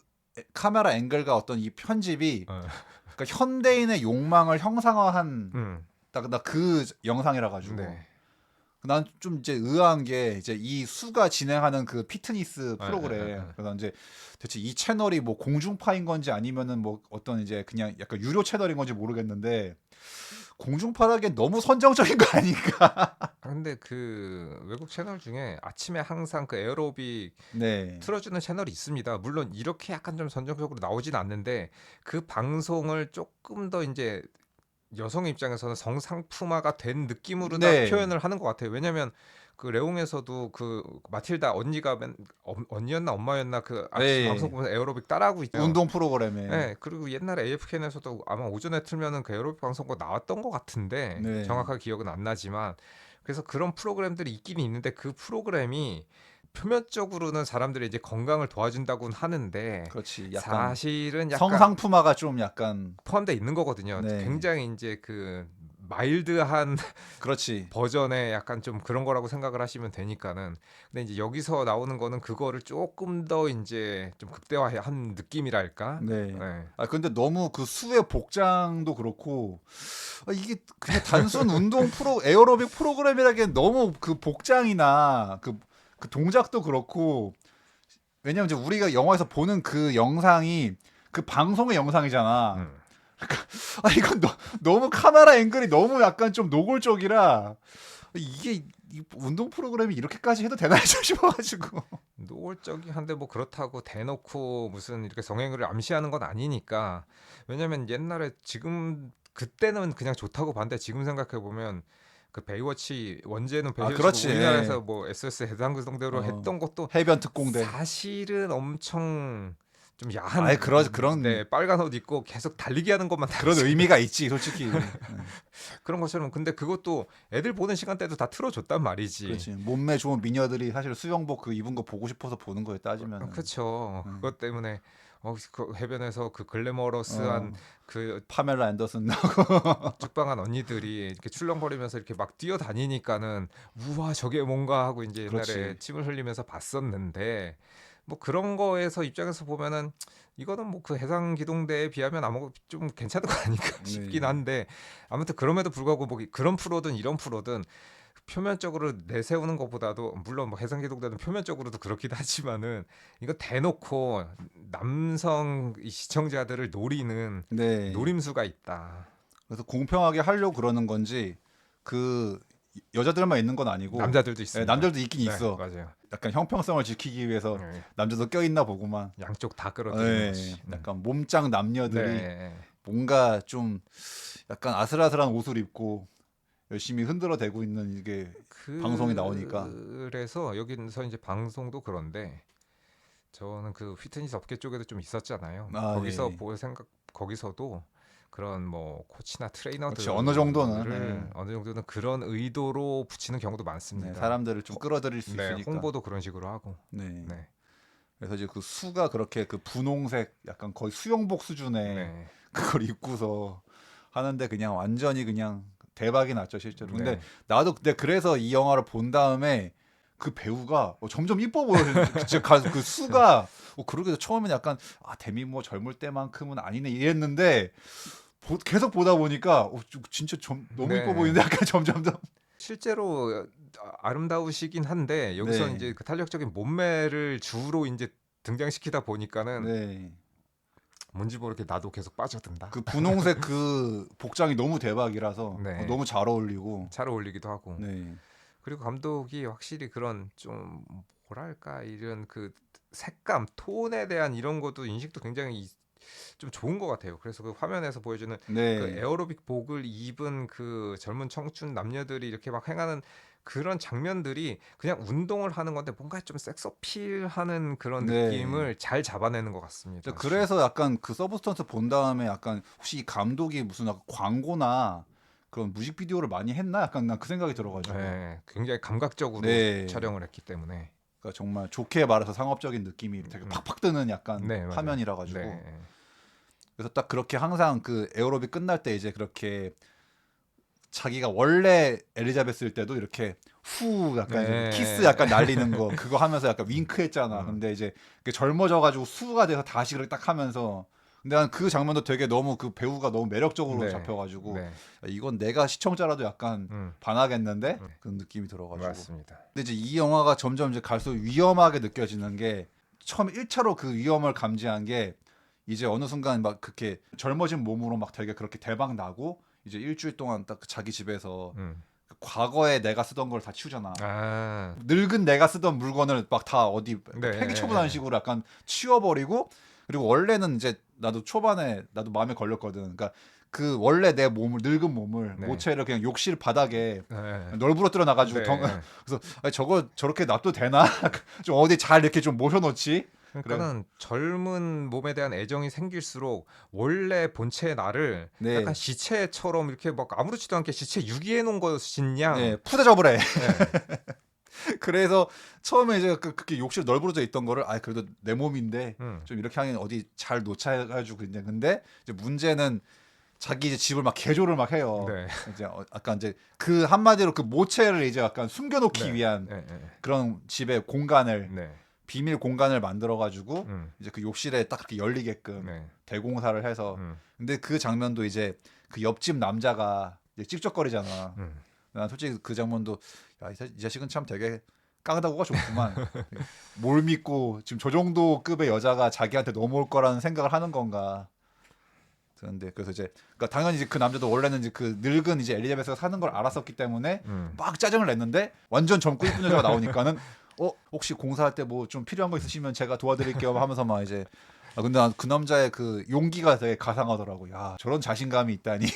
S1: 카메라 앵글과 어떤 이 편집이 그러니까 현대인의 욕망을 형상화한 나 그 영상이라 가지고
S2: 네.
S1: 난 좀 이제 의아한 게 이제 이 수가 진행하는 그 피트니스
S2: 네,
S1: 프로그램
S2: 네, 네.
S1: 그래서 이제 대체 이 채널이 뭐 공중파인 건지 아니면은 뭐 어떤 이제 그냥 약간 유료 채널인 건지 모르겠는데 공중파라기엔 너무 선정적인 거 아닌가?
S2: 근데 그 외국 채널 중에 아침에 항상 그 에어로빅
S1: 네.
S2: 틀어주는 채널이 있습니다. 물론 이렇게 약간 좀 선정적으로 나오진 않는데 그 방송을 조금 더 이제 여성의 입장에서는 성상품화가 된 느낌으로 다
S1: 네.
S2: 표현을 하는 것 같아요. 왜냐면 그 레옹에서도 그 마틸다 언니가 언니였나 엄마였나 그 아침 방송
S1: 네.
S2: 보면서 에어로빅 따라하고 있죠.
S1: 운동 프로그램에.
S2: 네, 그리고 옛날에 AFKN에서도 아마 오전에 틀면은 그 에어로빅 방송국 나왔던 것 같은데
S1: 네.
S2: 정확하게 기억은 안 나지만 그래서 그런 프로그램들이 있긴 있는데 그 프로그램이 표면적으로는 사람들이 이제 건강을 도와준다고는 하는데
S1: 그렇지. 약간
S2: 사실은 약간
S1: 성상품화가 좀 약간
S2: 포함되어 있는 거거든요.
S1: 네.
S2: 굉장히 이제 그 마일드한
S1: 그렇지.
S2: 버전의 약간 좀 그런 거라고 생각을 하시면 되니까는. 근데 이제 여기서 나오는 거는 그거를 조금 더 이제 좀 극대화한 느낌이랄까?
S1: 네.
S2: 네.
S1: 아 근데 너무 그 수의 복장도 그렇고 이게 그냥 단순 운동 프로 에어로빅 프로그램이라기엔 너무 그 복장이나 그 동작도 그렇고 왜냐면 이제 우리가 영화에서 보는 그 영상이 그 방송의 영상이잖아.
S2: 음.
S1: 이건 너무 카메라 앵글이 너무 약간 좀 노골적이라 이게 이 운동 프로그램이 이렇게까지 해도 되나 싶어가지고.
S2: 노골적이한데 뭐 그렇다고 대놓고 무슨 이렇게 성행위를 암시하는 건 아니니까. 왜냐면 옛날에 지금 그때는 그냥 좋다고 봤는데 지금 생각해 보면 그 베이워치 원제는
S1: 아
S2: 베이워치고
S1: 그렇지.
S2: 우리나라에서 뭐 SS 해상구성대로
S1: 어,
S2: 했던 것도
S1: 해변 특공대.
S2: 사실은 엄청 좀
S1: 아예
S2: 야한
S1: 그런
S2: 네, 빨간 옷 입고 계속 달리기 하는 것만
S1: 그런
S2: 다르지.
S1: 의미가 있지 솔직히.
S2: 그런 것처럼 근데 그것도 애들 보는 시간대도 다 틀어줬단 말이지.
S1: 그렇지. 몸매 좋은 미녀들이 사실 수영복 그 입은 거 보고 싶어서 보는 거에 따지면은.
S2: 그렇죠.
S1: 음.
S2: 그것 때문에 그 해변에서 그
S1: 어,
S2: 글래머러스한 그
S1: 파멜라 앤더슨
S2: 쭉방한 언니들이 이렇게 출렁거리면서 이렇게 막 뛰어다니니까는 우와 저게 뭔가 하고 이제 옛날에
S1: 그렇지.
S2: 침을 흘리면서 봤었는데 뭐 그런 거에서 입장에서 보면은 이거는 뭐 그 해상기동대에 비하면 아무 좀 괜찮은 거 아닌가 싶긴
S1: 네.
S2: 한데 아무튼 그럼에도 불구하고 뭐 그런 프로든 이런 프로든 표면적으로 내세우는 것보다도 물론 뭐 해상기동대는 표면적으로도 그렇긴 하지만은 이거 대놓고 남성 이 시청자들을 노리는
S1: 네.
S2: 노림수가 있다.
S1: 그래서 공평하게 하려고 그러는 건지 그 여자들만 있는 건 아니고
S2: 남자들도
S1: 예,
S2: 있습니다.
S1: 남자들도 있긴
S2: 네,
S1: 있어.
S2: 맞아요.
S1: 약간 형평성을 지키기 위해서
S2: 네,
S1: 남자도 껴있나 보구만.
S2: 양쪽 다 끌어들이는
S1: 예,
S2: 거지.
S1: 약간 몸짱 남녀들이
S2: 네.
S1: 뭔가 좀 약간 아슬아슬한 옷을 입고 열심히 흔들어 대고 있는 이게 방송이 나오니까.
S2: 그래서 여기서 이제 방송도 그런데 저는 그 피트니스 업계 쪽에도 좀 있었잖아요.
S1: 아,
S2: 거기서
S1: 예.
S2: 볼 생각 거기서도 그런 뭐 코치나
S1: 그렇지 어느 정도는
S2: 트레이너들을 어느 정도는 그런 의도로 붙이는 경우도
S1: 네,
S2: 많습니다.
S1: 사람들을 좀 끌어들일 수
S2: 네,
S1: 있으니까.
S2: 홍보도 그런 식으로 하고.
S1: 네.
S2: 네.
S1: 그래서 이제 그 수가 그렇게 그 분홍색 약간 거의 수영복 수준의
S2: 네.
S1: 그걸 입고서 하는데 그냥 완전히 그냥 대박이 났죠 실제로. 근데
S2: 네.
S1: 나도 근데 그래서 이 영화를 본 다음에 그 배우가 점점 이뻐 보여. 그 수가 그러게도 처음엔 약간 데미 뭐 젊을 때만큼은 아니네 이랬는데 계속 보다 보니까 진짜 너무 이뻐
S2: 네.
S1: 보이는데 약간 점점 더.
S2: 실제로 아름다우시긴 한데 여기서
S1: 네.
S2: 이제 그 탄력적인 몸매를 주로 이제 등장시키다 보니까는
S1: 네.
S2: 뭔지 모르게 나도 계속 빠져든다.
S1: 그 분홍색 그 복장이 너무 대박이라서
S2: 네.
S1: 너무 잘 어울리고.
S2: 잘 어울리기도 하고.
S1: 네.
S2: 그리고 감독이 확실히 그런 좀 뭐랄까 이런 그 색감, 톤에 대한 이런 것도 인식도 굉장히 좀 좋은 것 같아요. 그래서 그 화면에서 보여주는 그
S1: 네.
S2: 에어로빅 복을 입은 그 젊은 청춘 남녀들이 이렇게 막 행하는 그런 장면들이 그냥 운동을 하는 건데 뭔가 좀 섹스어필하는 그런
S1: 네.
S2: 느낌을 잘 잡아내는 것 같습니다.
S1: 그래서 약간 그 서브스턴스 본 다음에 약간 혹시 이 감독이 무슨 약간 광고나 그런 뮤직비디오를 많이 했나? 약간 난 그 생각이 들어가지고.
S2: 네, 굉장히 감각적으로
S1: 네.
S2: 촬영을 했기 때문에.
S1: 그러니까 정말 좋게 말해서 상업적인 느낌이 되게 팍팍 뜨는 약간
S2: 네, 맞아요.
S1: 화면이라 가지고.
S2: 네.
S1: 그래서 딱 그렇게 항상 그 에어로빅 끝날 때 이제 그렇게 자기가 원래 엘리자베스일 때도 이렇게 후 약간
S2: 네.
S1: 키스 약간 날리는 거 그거 하면서 약간 윙크했잖아. 근데 이제 젊어져가지고 수가 돼서 다시 그렇게 딱 하면서 근데 난 그 장면도 되게 너무 그 배우가 너무 매력적으로
S2: 네.
S1: 잡혀가지고
S2: 네.
S1: 이건 내가 시청자라도 약간 반하겠는데 그런 느낌이 들어가지고.
S2: 맞습니다.
S1: 근데 이제 이 영화가 점점 이제 갈수록 위험하게 느껴지는 게 처음 1차로 그 위험을 감지한 게 이제 어느 순간 막 그렇게 젊어진 몸으로 막 되게 그렇게 대박 나고 이제 일주일 동안 딱 자기 집에서 과거에 내가 쓰던 걸 다 치우잖아.
S2: 아,
S1: 늙은 내가 쓰던 물건을 막 다 어디
S2: 네.
S1: 폐기 처분하는 식으로 약간 치워버리고 그리고 원래는 이제 나도 초반에 나도 마음에 걸렸거든. 그러니까 그 원래 내 몸을 늙은 몸을
S2: 네.
S1: 모체를 그냥 욕실 바닥에
S2: 네.
S1: 널브러뜨려 놔가지고
S2: 네.
S1: 그래서 아니, 저거 저렇게 놔도 되나? 좀 어디 잘 이렇게 좀 모셔놓지?
S2: 그러니까는 젊은 몸에 대한 애정이 생길수록 원래 본체의 나를 약간
S1: 네,
S2: 시체처럼 이렇게 막 아무렇지도 않게 시체 유기해 놓은 것인 양.
S1: 네, 푸대접을 해.
S2: 네.
S1: 그래서 처음에 이제 그렇게 욕실 널브러져 있던 거를 아 그래도 내 몸인데
S2: 음.
S1: 좀 이렇게 하긴 어디 잘 놓쳐가지고 그냥 근데 이제 문제는 자기 이제 집을 막 개조를 막 해요.
S2: 네.
S1: 이제 약간 이제 그 한마디로 그 모체를 이제 약간 숨겨놓기
S2: 네.
S1: 위한
S2: 네. 네.
S1: 그런 집의 공간을
S2: 네.
S1: 비밀 공간을 만들어가지고
S2: 음.
S1: 이제 그 욕실에 딱 그렇게 열리게끔
S2: 네.
S1: 대공사를 해서
S2: 음.
S1: 근데 그 장면도 이제 그 옆집 남자가 이제 찝쩍거리잖아.
S2: 음.
S1: 난 솔직히 그 장면도 야, 이 자식은 참 되게 깡다구가 좋구만. 뭘 믿고 지금 저 정도 급의 여자가 자기한테 넘어올 거라는 생각을 하는 건가. 그런데 그래서 이제 그러니까 당연히 이제 그 남자도 원래는 이제 그 늙은 이제 엘리자베스가 사는 걸 알았었기 때문에 막 짜증을 냈는데 완전 젊고 이쁜 여자가 나오니까는 혹시 공사할 때 뭐 좀 필요한 거 있으시면 제가 도와드릴게요 하면서 막 이제 근데 난 그 남자의 그 용기가 되게 가상하더라고. 야 저런 자신감이 있다니.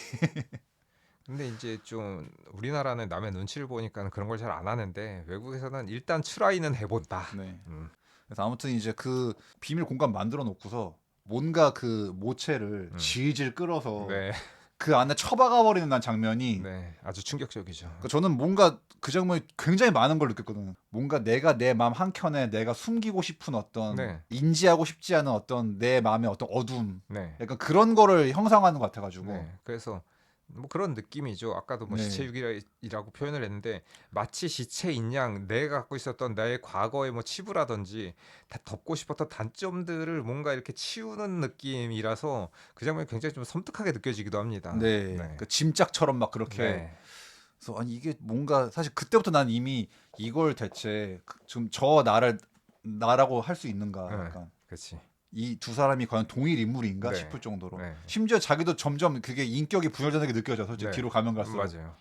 S2: 근데 이제 좀 우리나라는 남의 눈치를 보니까 그런 걸 잘 안 하는데 외국에서는 일단 트라이는 해본다.
S1: 네.
S2: 음.
S1: 그래서 아무튼 이제 그 비밀 공간 만들어 놓고서 뭔가 그 모체를 질질 끌어서
S2: 네.
S1: 그 안에 처박아 버리는 난 장면이
S2: 네. 아주 충격적이죠.
S1: 그러니까 저는 뭔가 그 장면이 굉장히 많은 걸 느꼈거든요. 뭔가 내가 내 마음 한켠에 내가 숨기고 싶은 어떤
S2: 네.
S1: 인지하고 싶지 않은 어떤 내 마음의 어떤 어둠
S2: 네.
S1: 약간 그런 거를 형상하는 것 같아가지고
S2: 네. 그래서 뭐 그런 느낌이죠. 아까도 뭐
S1: 네.
S2: 시체육이라고 표현을 했는데 마치 시체인 양 내가 갖고 있었던 나의 과거의 뭐 치부라든지 다 덮고 싶었던 단점들을 뭔가 이렇게 치우는 느낌이라서 그 장면이 굉장히 좀 섬뜩하게 느껴지기도 합니다.
S1: 네.
S2: 네.
S1: 그 짐짝처럼 막 그렇게
S2: 네.
S1: 그래서 아니 이게 뭔가 사실 그때부터 난 이미 이걸 대체 좀 저 나를 나라고 할 수 있는가
S2: 네.
S1: 약간
S2: 그렇지.
S1: 이 두 사람이 과연 동일 인물인가
S2: 네.
S1: 싶을 정도로
S2: 네.
S1: 심지어 자기도 점점 그게 인격이 분열되는 게 느껴져 솔직히
S2: 네.
S1: 뒤로 가면 갈수록
S2: 맞아요.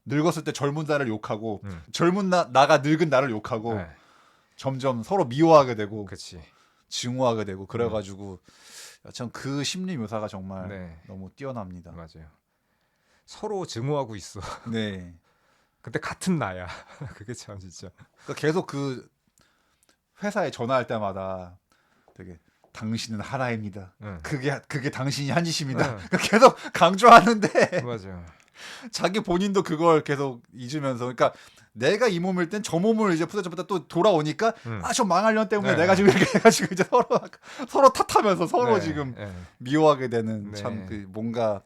S1: 늙었을 때 젊은 나를 욕하고
S2: 음.
S1: 젊은 나가 늙은 나를 욕하고
S2: 네.
S1: 점점 서로 미워하게 되고
S2: 그렇지.
S1: 증오하게 되고 그래가지고 참 그 심리 묘사가 정말
S2: 네.
S1: 너무 뛰어납니다.
S2: 맞아요. 서로 증오하고 있어.
S1: 네.
S2: 근데 같은 나야. 그게 참 진짜.
S1: 그러니까 계속 그 회사에 전화할 때마다 되게 당신은 하나입니다.
S2: 응.
S1: 그게 당신이 한 짓입니다.
S2: 응.
S1: 그러니까 계속 강조하는데
S2: 맞아요.
S1: 자기 본인도 그걸 계속 잊으면서 그러니까 내가 이 몸일 땐 저 몸을 이제 푸드접다 또 돌아오니까
S2: 응.
S1: 아 저 망할 년 때문에
S2: 네.
S1: 내가 지금 이렇게 해가지고 이제 서로 탓하면서 서로
S2: 네.
S1: 지금
S2: 네.
S1: 미워하게 되는
S2: 네.
S1: 참 그 뭔가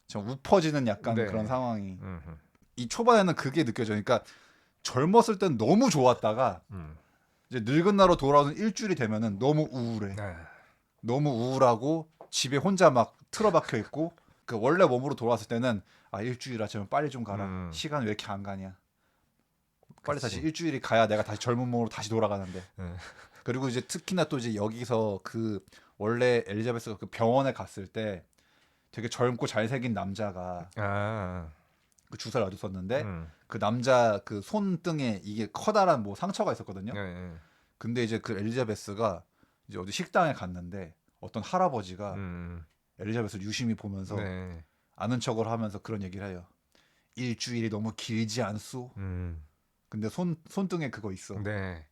S1: 좀 우퍼지는 약간
S2: 네.
S1: 그런 상황이
S2: 음.
S1: 이 초반에는 그게 느껴져. 그러니까 젊었을 땐 너무 좋았다가
S2: 음.
S1: 이제 늙은 나로 돌아오는 일주일이 되면은 너무 우울해.
S2: 네.
S1: 너무 우울하고 집에 혼자 막 틀어박혀 있고 그 원래 몸으로 돌아왔을 때는 아 일주일아 좀 빨리 좀 가라. 시간 왜 이렇게 안 가냐. 빨리
S2: 그치.
S1: 다시 일주일이 가야 내가 다시 젊은 몸으로 다시 돌아가는데.
S2: 네.
S1: 그리고 이제 특히나 또 이제 여기서 그 원래 엘리자베스가 그 병원에 갔을 때 되게 젊고 잘생긴 남자가
S2: 아.
S1: 그 주사를 놔뒀었는데
S2: 음.
S1: 그 남자 그 손등에 이게 커다란 뭐 상처가 있었거든요.
S2: 네. 네.
S1: 근데 이제 그 엘리자베스가 이제 어디 식당에 갔는데 어떤 할아버지가
S2: 음.
S1: 엘리자베스를 유심히 보면서
S2: 네.
S1: 아는 척을 하면서 그런 얘기를 해요. 일주일이 너무 길지 않소?
S2: 음.
S1: 근데 손등에 그거 있어.
S2: 네.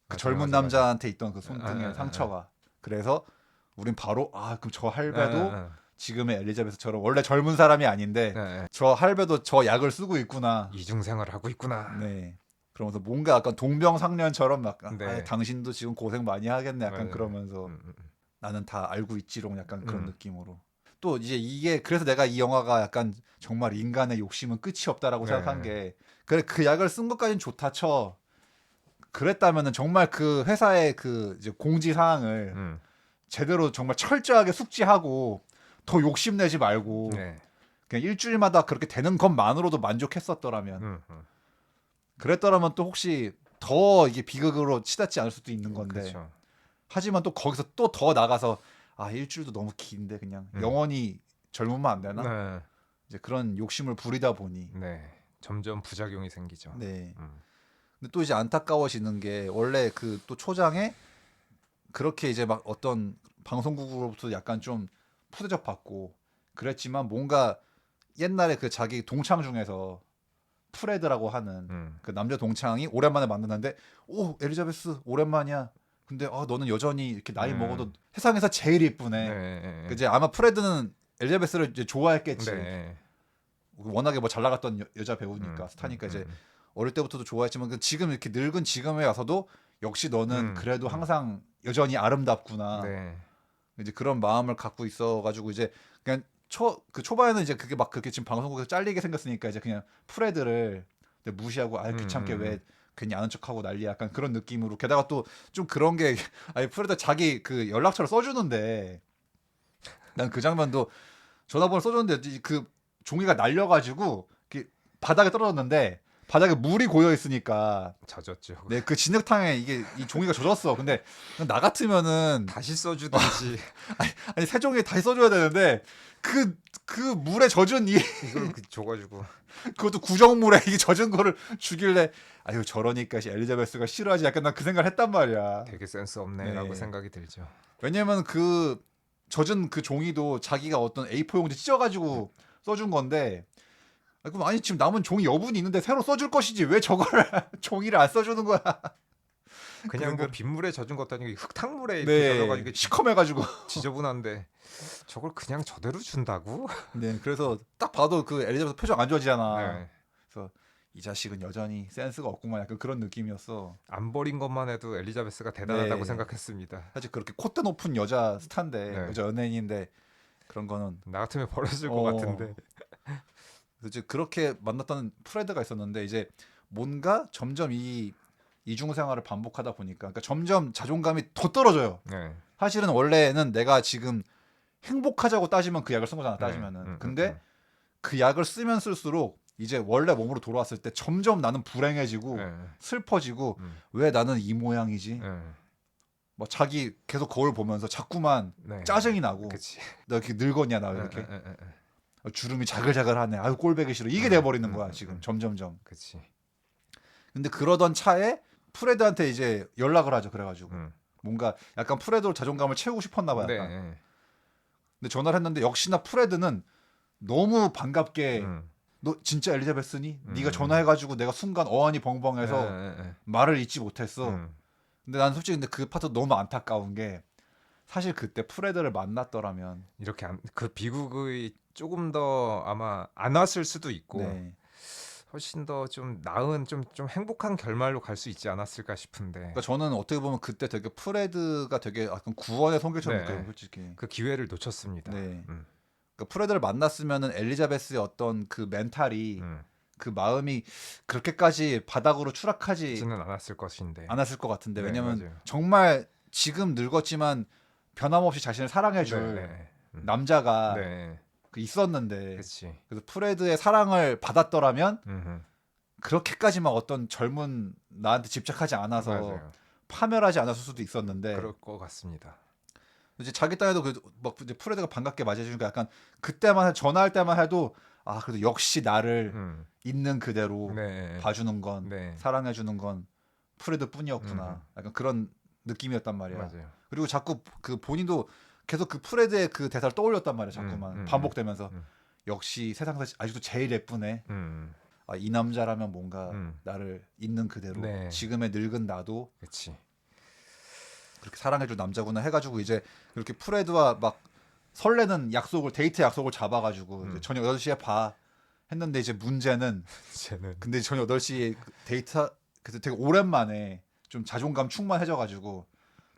S1: 그
S2: 맞아,
S1: 젊은
S2: 맞아, 맞아.
S1: 남자한테 있던 그 손등에 상처가. 그래서 우린 바로 아 그럼 저 할배도 지금의 엘리자베스처럼 원래 젊은 사람이 아닌데
S2: 네.
S1: 저 할배도 저 약을 쓰고 있구나.
S2: 이중 생활을 하고 있구나.
S1: 네. 그러면서 뭔가 약간 동병상련처럼 약간
S2: 네.
S1: 당신도 지금 고생 많이 하겠네 약간
S2: 맞아요.
S1: 그러면서 나는 다 알고 있지롱 약간 그런
S2: 음.
S1: 느낌으로 또 이제 이게 그래서 내가 이 영화가 약간 정말 인간의 욕심은 끝이 없다라고
S2: 네.
S1: 생각한 게 그래 그 약을 쓴 것까진 좋다 쳐 그랬다면은 정말 그 회사의 그 이제 공지 사항을
S2: 음.
S1: 제대로 정말 철저하게 숙지하고 더 욕심내지 말고
S2: 네.
S1: 그냥 일주일마다 그렇게 되는 것만으로도 만족했었더라면 그랬더라면 또 혹시 더 이게 비극으로 치닫지 않을 수도 있는 건데
S2: 그렇죠.
S1: 하지만 또 거기서 또 더 나가서 아 일주일도 너무 긴데 그냥 영원히 젊으면 안 되나
S2: 네.
S1: 이제 그런 욕심을 부리다 보니
S2: 네. 점점 부작용이 생기죠.
S1: 네
S2: 음.
S1: 근데 또 이제 안타까워지는 게 원래 그 또 초장에 그렇게 이제 막 어떤 방송국으로부터 약간 좀 푸대접 받고 그랬지만 뭔가 옛날에 그 자기 동창 중에서 프레드라고 하는 그 남자 동창이 오랜만에 만났는데 오 엘리자베스 오랜만이야. 근데 너는 여전히 이렇게 나이 먹어도 세상에서 제일 이쁘네.
S2: 네.
S1: 이제 아마 프레드는 엘리자베스를 이제 좋아했겠지.
S2: 네.
S1: 워낙에 뭐 잘 나갔던 여자 배우니까 스타니까 이제 어릴 때부터도 좋아했지만 지금 이렇게 늙은 지금에 와서도 역시 너는 그래도 항상 여전히 아름답구나.
S2: 네.
S1: 이제 그런 마음을 갖고 있어가지고 이제 그냥 초반에는 이제 그게 막 그렇게 지금 방송국에서 잘리게 생겼으니까 이제 그냥 프레드를 무시하고 귀찮게 왜 괜히 아는 척하고 난리 약간 그런 느낌으로 게다가 또 좀 그런 게 아니 프레드 자기 그 연락처를 써주는데 난 그 장면도 전화번호 써줬는데 그 종이가 날려가지고 이렇게 바닥에 떨어졌는데 바닥에 물이 고여 있으니까
S2: 젖었죠.
S1: 네 그 진흙탕에 이게 이 종이가 젖었어. 근데 나 같으면은
S2: 다시 써주든지
S1: 아니 새 종이 다시 써줘야 되는데 그 물에 젖은
S2: 이걸 줘가지고
S1: 그것도 구정물에 이게 젖은 거를 주길래 아유 저러니까 엘리자베스가 싫어하지 약간 난 그 생각을 했단 말이야.
S2: 되게 센스 없네라고
S1: 네.
S2: 생각이 들죠.
S1: 왜냐면 그 젖은 그 종이도 자기가 어떤 A4 용지 찢어가지고 써준 건데 그럼 아니 지금 남은 종이 여분이 있는데 새로 써줄 것이지 왜 저거를 종이를 안 써주는 거야.
S2: 그냥
S1: 그
S2: 뭐 빗물에 젖은 것도 아니고 흙탕물에 이렇게
S1: 네
S2: 젖어가지고
S1: 시커매가지고
S2: 지저분한데 저걸 그냥 저대로 준다고?
S1: 네 그래서 딱 봐도 그 엘리자베스 표정 안 좋아지잖아.
S2: 네.
S1: 그래서 이 자식은 여전히 센스가 없구만 약간 그런 느낌이었어.
S2: 안 버린 것만 해도 엘리자베스가 대단하다고
S1: 네.
S2: 생각했습니다.
S1: 사실 그렇게 콧대 높은 여자 스타인데
S2: 네.
S1: 여자 연예인인데 그런 거는
S2: 나 같으면 버렸을 것 같은데.
S1: 그래서 이제 그렇게 만났던 프레드가 있었는데 이제 뭔가 점점 이 이중 생활을 반복하다 보니까 그러니까 점점 자존감이 더 떨어져요.
S2: 네.
S1: 사실은 원래는 내가 지금 행복하자고 따지면 그 약을 쓴 거잖아 따지면은. 근데 그 약을 쓰면 쓸수록 이제 원래 몸으로 돌아왔을 때 점점 나는 불행해지고 슬퍼지고 왜 나는 이 모양이지? 뭐 자기 계속 거울 보면서 자꾸만 짜증이 나고
S2: 그치.
S1: 나 이렇게 늙었냐 나 이렇게 주름이 자글자글하네. 아유 꼴배기 싫어. 이게 돼버리는 거야 지금 점점점.
S2: 그치.
S1: 근데 그러던 차에 프레드한테 이제 연락을 하죠. 그래가지고 뭔가 약간 프레드로 자존감을 채우고 싶었나 봐요. 약간.
S2: 네.
S1: 근데 전화를 했는데 역시나 프레드는 너무 반갑게 너 진짜 엘리자베스니? 네가 전화해가지고 내가 순간 어안이 벙벙해서 말을 잊지 못했어. 근데 난 솔직히 근데 그 파트 너무 안타까운 게 사실 그때 프레드를 만났더라면
S2: 이렇게 그 비극의 조금 더 아마 안 왔을 수도 있고
S1: 네.
S2: 훨씬 더 좀 나은 좀 행복한 결말로 갈 수 있지 않았을까 싶은데
S1: 그러니까 저는 어떻게 보면 그때 되게 프레드가 되게 약간 구원의 손길처럼
S2: 네.
S1: 느껴요 솔직히.
S2: 그 기회를 놓쳤습니다.
S1: 네. 그러니까 프레드를 만났으면은 엘리자베스의 어떤 그 멘탈이 그 마음이 그렇게까지 바닥으로 추락하지는
S2: 않았을 것인데
S1: 않았을 것 같은데
S2: 네,
S1: 왜냐면
S2: 맞아요.
S1: 정말 지금 늙었지만 변함없이 자신을 사랑해줄 남자가 그 있었는데
S2: 그렇지.
S1: 그래서 프레드의 사랑을 받았더라면 그렇게까지 막 어떤 젊은 나한테 집착하지 않아서
S2: 맞아요.
S1: 파멸하지 않았을 수도 있었는데
S2: 그럴 것 같습니다.
S1: 이제 자기 딸에도 막 이제 프레드가 반갑게 맞이해주니까 약간 그때만 전화할 때만 해도 아 그래도 역시 나를 있는 그대로 봐주는 건 사랑해주는 건 프레드뿐이었구나. 약간 그런 느낌이었단 말이야.
S2: 맞아요.
S1: 그리고 자꾸 그 본인도 계속 그 프레드의 그 대사를 떠올렸단 말이야. 자꾸만 반복되면서 역시 세상에서 아직도 제일 예쁘네. 아, 이 남자라면 뭔가 나를 있는 그대로 지금의 늙은 나도
S2: 그렇지.
S1: 그렇게 사랑해줄 남자구나 해가지고 이제 그렇게 프레드와 막 설레는 약속을 데이트 약속을 잡아가지고 이제 저녁 8시에 봐 했는데 이제 문제는 근데 저녁 8시에 데이트 그래서 되게 오랜만에 좀 자존감 충만해져가지고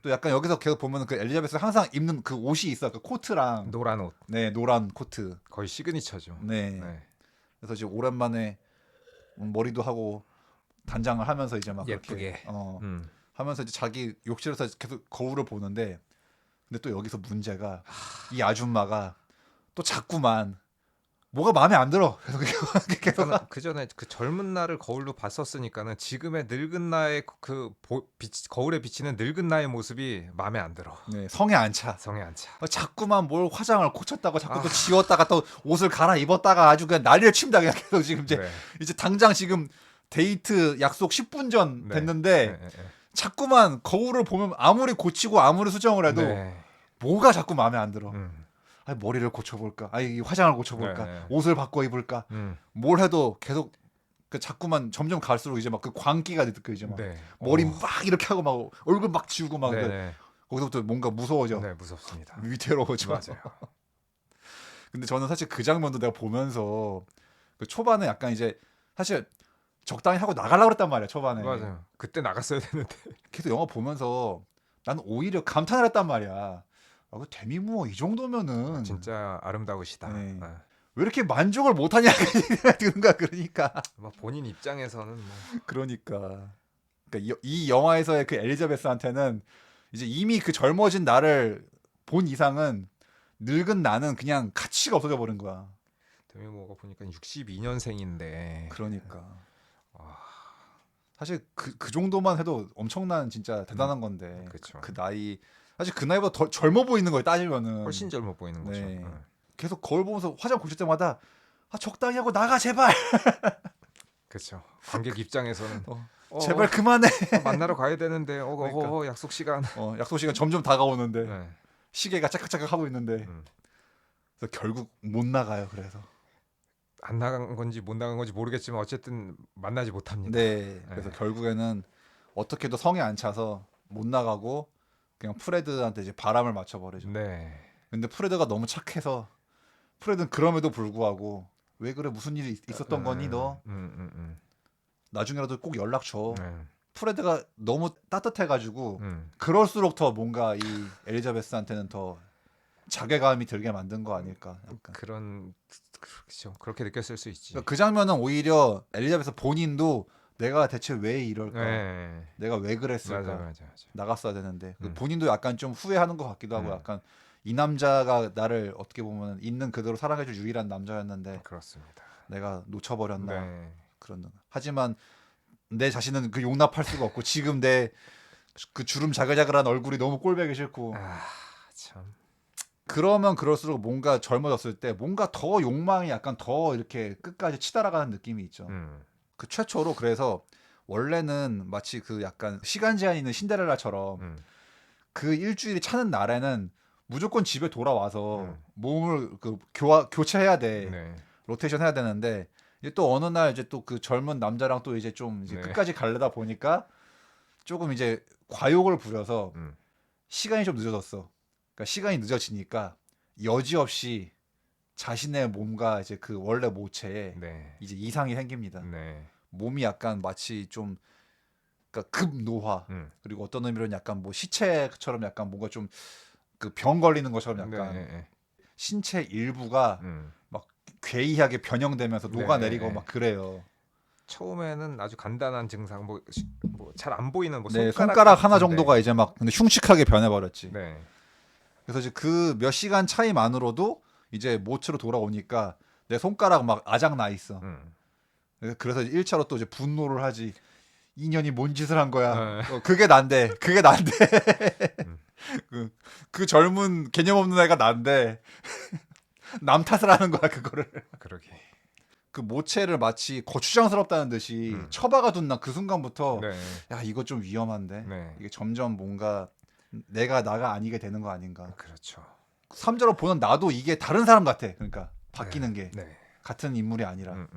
S1: 또 약간 여기서 계속 보면 그 엘리자베스 항상 입는 그 옷이 있어 그 코트랑
S2: 노란 옷.
S1: 네 노란 코트
S2: 거의 시그니처죠.
S1: 네. 그래서 이제 오랜만에 머리도 하고 단장을 하면서 이제 막
S2: 예쁘게
S1: 그렇게 하면서 이제 자기 욕실에서 계속 거울을 보는데 근데 또 여기서 문제가 이 아줌마가 또 자꾸만 뭐가 마음에 안 들어. 계속
S2: 그 전에 그 젊은 나를 거울로 봤었으니까는 지금의 늙은 나의 거울에 비치는 늙은 나의 모습이 마음에 안 들어.
S1: 네, 성에 안 차.
S2: 성에 안 차.
S1: 자꾸만 뭘 화장을 고쳤다고 자꾸 또 지웠다가 또 옷을 갈아 입었다가 아주 그냥 난리를 칩니다. 그냥 계속 지금 이제 당장 지금 데이트 약속 10분 전 됐는데 자꾸만 거울을 보면 아무리 고치고 아무리 수정을 해도 뭐가 자꾸 마음에 안 들어. 아, 머리를 고쳐볼까, 아, 이 화장을 고쳐볼까,
S2: 네.
S1: 옷을 바꿔 입을까, 뭘 해도 계속 그 자꾸만 점점 갈수록 이제 막 그 광기가 느껴 이제 막
S2: 네.
S1: 머리
S2: 어.
S1: 막 이렇게 하고 막 얼굴 막 지우고 막
S2: 네,
S1: 그
S2: 네.
S1: 거기서부터 뭔가 무서워져.
S2: 네, 무섭습니다.
S1: 위태로워져.
S2: 맞아요.
S1: 근데 저는 사실 그 장면도 내가 보면서 그 초반에 약간 이제 사실 적당히 하고 나가려고 그랬단 말이야 초반에.
S2: 맞아요. 그때 나갔어야 되는데.
S1: 계속 영화 보면서 나는 오히려 감탄을 했단 말이야. 아, 그 데미 무어 이 정도면은
S2: 진짜 아름다우시다.
S1: 네.
S2: 아.
S1: 왜 이렇게 만족을 못하냐 생각이 드는 거야. 그러니까
S2: 뭐 본인 입장에서는 뭐
S1: 그러니까 이 영화에서의 그 엘리자베스한테는 이제 이미 그 젊어진 나를 본 이상은 늙은 나는 그냥 가치가 없어져 버린 거야.
S2: 데미 무어가 보니까 62년생인데.
S1: 그러니까
S2: 와,
S1: 사실 그 정도만 해도 엄청난 진짜 대단한 건데
S2: 그쵸.
S1: 그 나이 사실 그 나이보다 더 젊어 보이는 거예요 따지면은.
S2: 훨씬 젊어 보이는 거죠.
S1: 네.
S2: 응.
S1: 계속 거울 보면서 화장 고칠 때마다 아, 적당히 하고 나가 제발.
S2: 그렇죠. 관객 입장에서는
S1: 제발 그만해.
S2: 만나러 가야 되는데
S1: 그러니까.
S2: 약속 시간.
S1: 약속 시간 점점 다가오는데
S2: 네.
S1: 시계가 짝짝짝 하고 있는데
S2: 음.
S1: 그래서 결국 못 나가요. 그래서
S2: 안 나간 건지 못 나간 건지 모르겠지만 어쨌든 만나지 못합니다.
S1: 네. 그래서
S2: 네.
S1: 결국에는 어떻게도 성에 안 차서 못 나가고 그냥 프레드한테 이제 바람을 맞춰버리죠.
S2: 네.
S1: 근데 프레드가 너무 착해서 프레드는 그럼에도 불구하고 왜 그래 무슨 일이 있었던 거니 너 나중에라도 꼭 연락 줘. 프레드가 너무 따뜻해가지고 그럴수록 더 뭔가 이 엘리자베스한테는 더 자괴감이 들게 만든 거 아닐까. 약간.
S2: 그렇죠. 그렇게 느꼈을 수 있지.
S1: 그러니까 그 장면은 오히려 엘리자베스 본인도 내가 대체 왜 이럴까,
S2: 네.
S1: 내가 왜 그랬을까,
S2: 맞아.
S1: 나갔어야 되는데 본인도 약간 좀 후회하는 것 같기도 하고 약간 이 남자가 나를 어떻게 보면 있는 그대로 사랑해줄 유일한 남자였는데
S2: 그렇습니다.
S1: 내가 놓쳐버렸나
S2: 네.
S1: 그런. 하지만 내 자신은 그 용납할 수가 없고 지금 내 그 주름 자글자글한 얼굴이 너무 꼴보기 싫고.
S2: 아, 참.
S1: 그러면 그럴수록 뭔가 젊어졌을 때 뭔가 더 욕망이 약간 더 이렇게 끝까지 치달아가는 느낌이 있죠. 그 최초로 그래서 원래는 마치 그 약간 시간 제한 있는 신데렐라처럼 그 일주일이 차는 날에는 무조건 집에 돌아와서 몸을 그 교체해야 돼.
S2: 네.
S1: 로테이션 해야 되는데 이제 또 어느 날 이제 또 그 젊은 남자랑 또 이제 좀 이제
S2: 네.
S1: 끝까지 가려다 보니까 조금 이제 과욕을 부려서 시간이 좀 늦어졌어. 그러니까 시간이 늦어지니까 여지없이 자신의 몸과 이제 그 원래 모체에
S2: 네.
S1: 이제 이상이 생깁니다.
S2: 네.
S1: 몸이 약간 마치 좀 그러니까 급노화 그리고 어떤 의미로는 약간 뭐 시체처럼 약간 뭔가 좀 그 병 걸리는 것처럼 약간
S2: 네.
S1: 신체 일부가 막 괴이하게 변형되면서 녹아내리고
S2: 네.
S1: 막 그래요.
S2: 처음에는 아주 간단한 증상 뭐 잘 안 보이는 뭐
S1: 네,
S2: 손가락
S1: 손가락 하나
S2: 같은데.
S1: 정도가 이제 막 근데 흉측하게 변해버렸지.
S2: 네.
S1: 그래서 이제 그 몇 시간 차이만으로도 이제 모체로 돌아오니까 내 손가락 막 아작 나 있어. 그래서 1차로 또 이제 분노를 하지. 인연이 뭔 짓을 한 거야. 그게 난데. 그 젊은 개념 없는 애가 난데 남 탓을 하는 거야 그거를.
S2: 그러게.
S1: 그 모체를 마치 거추장스럽다는 듯이 처박아둔 나 그 순간부터
S2: 네.
S1: 야 이거 좀 위험한데.
S2: 네.
S1: 이게 점점 뭔가 내가 나가 아니게 되는 거 아닌가.
S2: 그렇죠.
S1: 3자로 보는 나도 이게 다른 사람 같아. 그러니까 바뀌는 게
S2: 네.
S1: 같은 인물이 아니라.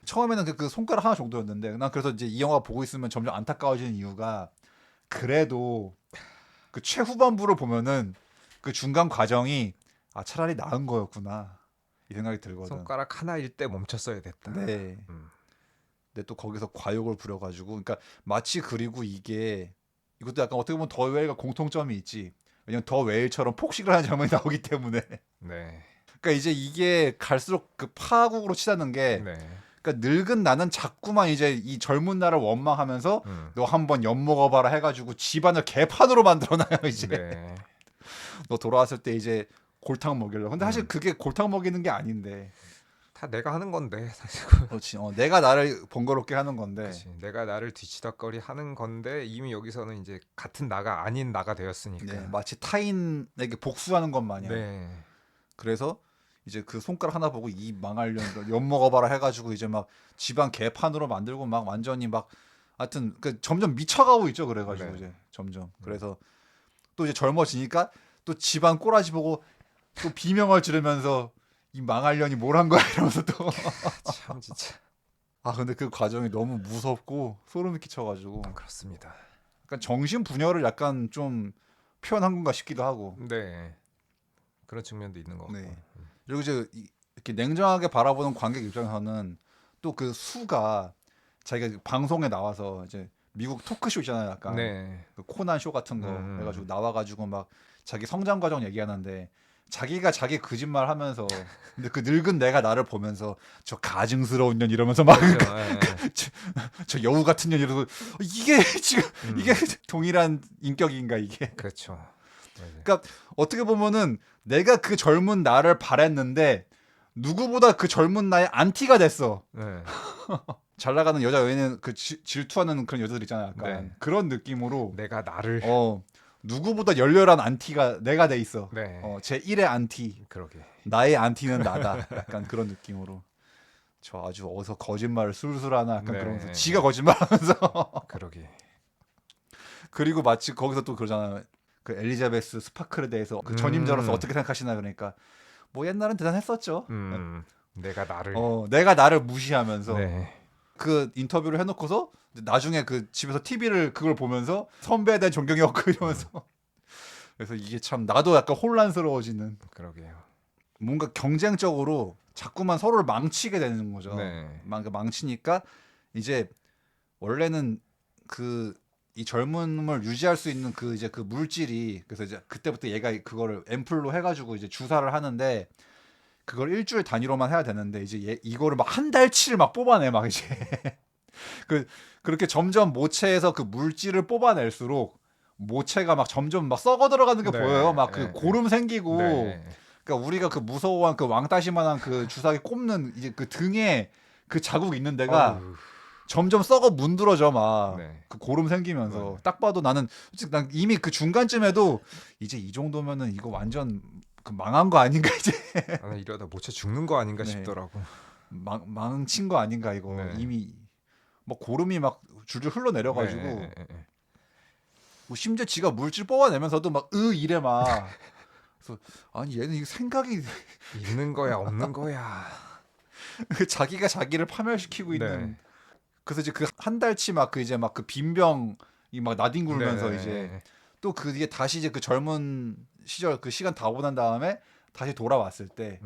S1: 처음에는 그 손가락 하나 정도였는데 난 그래서 이제 이 영화 보고 있으면 점점 안타까워지는 이유가 그래도 그 최후반부를 보면은 그 중간 과정이 아 차라리 나은 거였구나 이 생각이 들거든.
S2: 손가락 하나일 때 멈췄어야 됐다.
S1: 네. 근데 또 거기서 과욕을 부려가지고 그러니까 마치 그리고 이것도 약간 어떻게 보면 더 웨일과 공통점이 있지. 왜냐면 더 웨일처럼 폭식을 하는 장면이 나오기 때문에.
S2: 네.
S1: 그러니까 이제 이게 갈수록 그 파국으로 치닫는 게
S2: 네.
S1: 그러니까 늙은 나는 자꾸만 이제 이 젊은 나를 원망하면서 너 한번 엿 먹어봐라 해가지고 집안을 개판으로 만들어놔요 이제.
S2: 네.
S1: 너 돌아왔을 때 이제 골탕 먹이려고. 근데 사실 그게 골탕 먹이는 게 아닌데.
S2: 다 내가 하는 건데 사실.
S1: 그렇지. 내가 나를 번거롭게 하는 건데.
S2: 그렇지. 내가 나를 뒤치다거리 하는 건데 이미 여기서는 이제 같은 나가 아닌 나가 되었으니까.
S1: 네, 마치 타인에게 복수하는 것 마냥.
S2: 네.
S1: 그래서 이제 그 손가락 하나 보고 이 망할 년도 엿 먹어봐라 해가지고 이제 막 집안 개판으로 만들고 막 완전히 막 하여튼 그 점점 미쳐가고 있죠. 그래가지고
S2: 네.
S1: 이제 점점 그래서 또 이제 젊어지니까 또 집안 꼬라지 보고 또 비명을 지르면서 이 망할년이 뭘 한 거야 이러면서 또
S2: 참 진짜
S1: 아 근데 그 과정이 너무 무섭고 소름이 끼쳐가지고
S2: 그렇습니다.
S1: 약간 정신 분열을 약간 좀 표현한 건가 싶기도 하고.
S2: 네. 그런 측면도 있는 것 같고.
S1: 네. 그리고 이제 이렇게 냉정하게 바라보는 관객 입장에서는 또 그 수가 자기가 방송에 나와서 이제 미국 토크쇼 있잖아요, 약간
S2: 네.
S1: 그 코난 쇼 같은 거 해가지고 나와가지고 막 자기 성장 과정 얘기하는데 자기가 자기 거짓말 하면서 근데 그 늙은 내가 나를 보면서 저 가증스러운 년 이러면서 막
S2: 그렇죠. 예,
S1: 저 여우 같은 년 이러고 이게 지금
S2: 예.
S1: 이게 동일한 인격인가 이게.
S2: 그렇죠. 맞아요.
S1: 그러니까 어떻게 보면은 내가 그 젊은 나를 바랬는데 누구보다 그 젊은 나의 안티가 됐어.
S2: 네.
S1: 잘 나가는 여자 연예인 그 질투하는 그런 여자들 있잖아. 약간
S2: 네.
S1: 그런 느낌으로
S2: 내가 나를
S1: 누구보다 열렬한 안티가 내가 돼 있어.
S2: 네.
S1: 제 1의 안티.
S2: 그러게.
S1: 나의 안티는 나다. 약간 그런 느낌으로. 저 아주 어서 거짓말을 술술 하나 약간
S2: 네.
S1: 그러면서 지가 거짓말하면서
S2: 그러게.
S1: 그리고 마치 거기서 또 그러잖아. 그 엘리자베스 스파클에 대해서 그 전임자로서 어떻게 생각하시나 그러니까 뭐 옛날엔 대단했었죠.
S2: 내가 나를
S1: 내가 나를 무시하면서
S2: 네.
S1: 그 인터뷰를 해놓고서 나중에 그 집에서 TV를 그걸 보면서 선배에 대한 존경이 없고 이러면서 그래서 이게 참 나도 약간 혼란스러워지는
S2: 그러게요.
S1: 뭔가 경쟁적으로 자꾸만 서로를 망치게 되는 거죠.
S2: 네.
S1: 망치니까 이제 원래는 그 이 젊음을 유지할 수 있는 그 이제 그 물질이 그래서 이제 그때부터 얘가 그거를 앰플로 해가지고 이제 주사를 하는데 그걸 일주일 단위로만 해야 되는데 이제 이거를 막 한 달치를 막 뽑아내 막 이제 그렇게 점점 모체에서 그 물질을 뽑아낼수록 모체가 막 점점 막 썩어 들어가는 게
S2: 네.
S1: 보여요. 막 그
S2: 네.
S1: 고름 생기고
S2: 네.
S1: 그러니까 우리가 그 무서워한 그 왕따시만한 그 주사기 꼽는 이제 그 등에 그 자국 있는 데가
S2: 어우.
S1: 점점 썩어 문드러져 막
S2: 네.
S1: 그 고름 생기면서
S2: 맞아요.
S1: 딱 봐도 나는 솔직히 난 이미 그 중간쯤에도 이제 이 정도면은 이거 완전 그 망한 거 아닌가 이제
S2: 나는 이러다 모체 죽는 거 아닌가
S1: 네.
S2: 싶더라고.
S1: 망친 거 아닌가 이거
S2: 네.
S1: 이미 뭐 고름이 막 줄줄 흘러내려가지고
S2: 네.
S1: 뭐 심지어 지가 물질 뽑아내면서도 막 이래 막 그래서 아니 얘는 이거 생각이
S2: 있는 거야, 없는 거야.
S1: 자기가 자기를 파멸시키고 있는
S2: 네.
S1: 그래서 이제 그 한 달치 막 그 이제 막 그 빈병이 막 나뒹굴면서
S2: 네.
S1: 이제 또 그 뒤에 다시 이제 그 젊은 시절 그 시간 다 보낸 다음에 다시 돌아왔을 때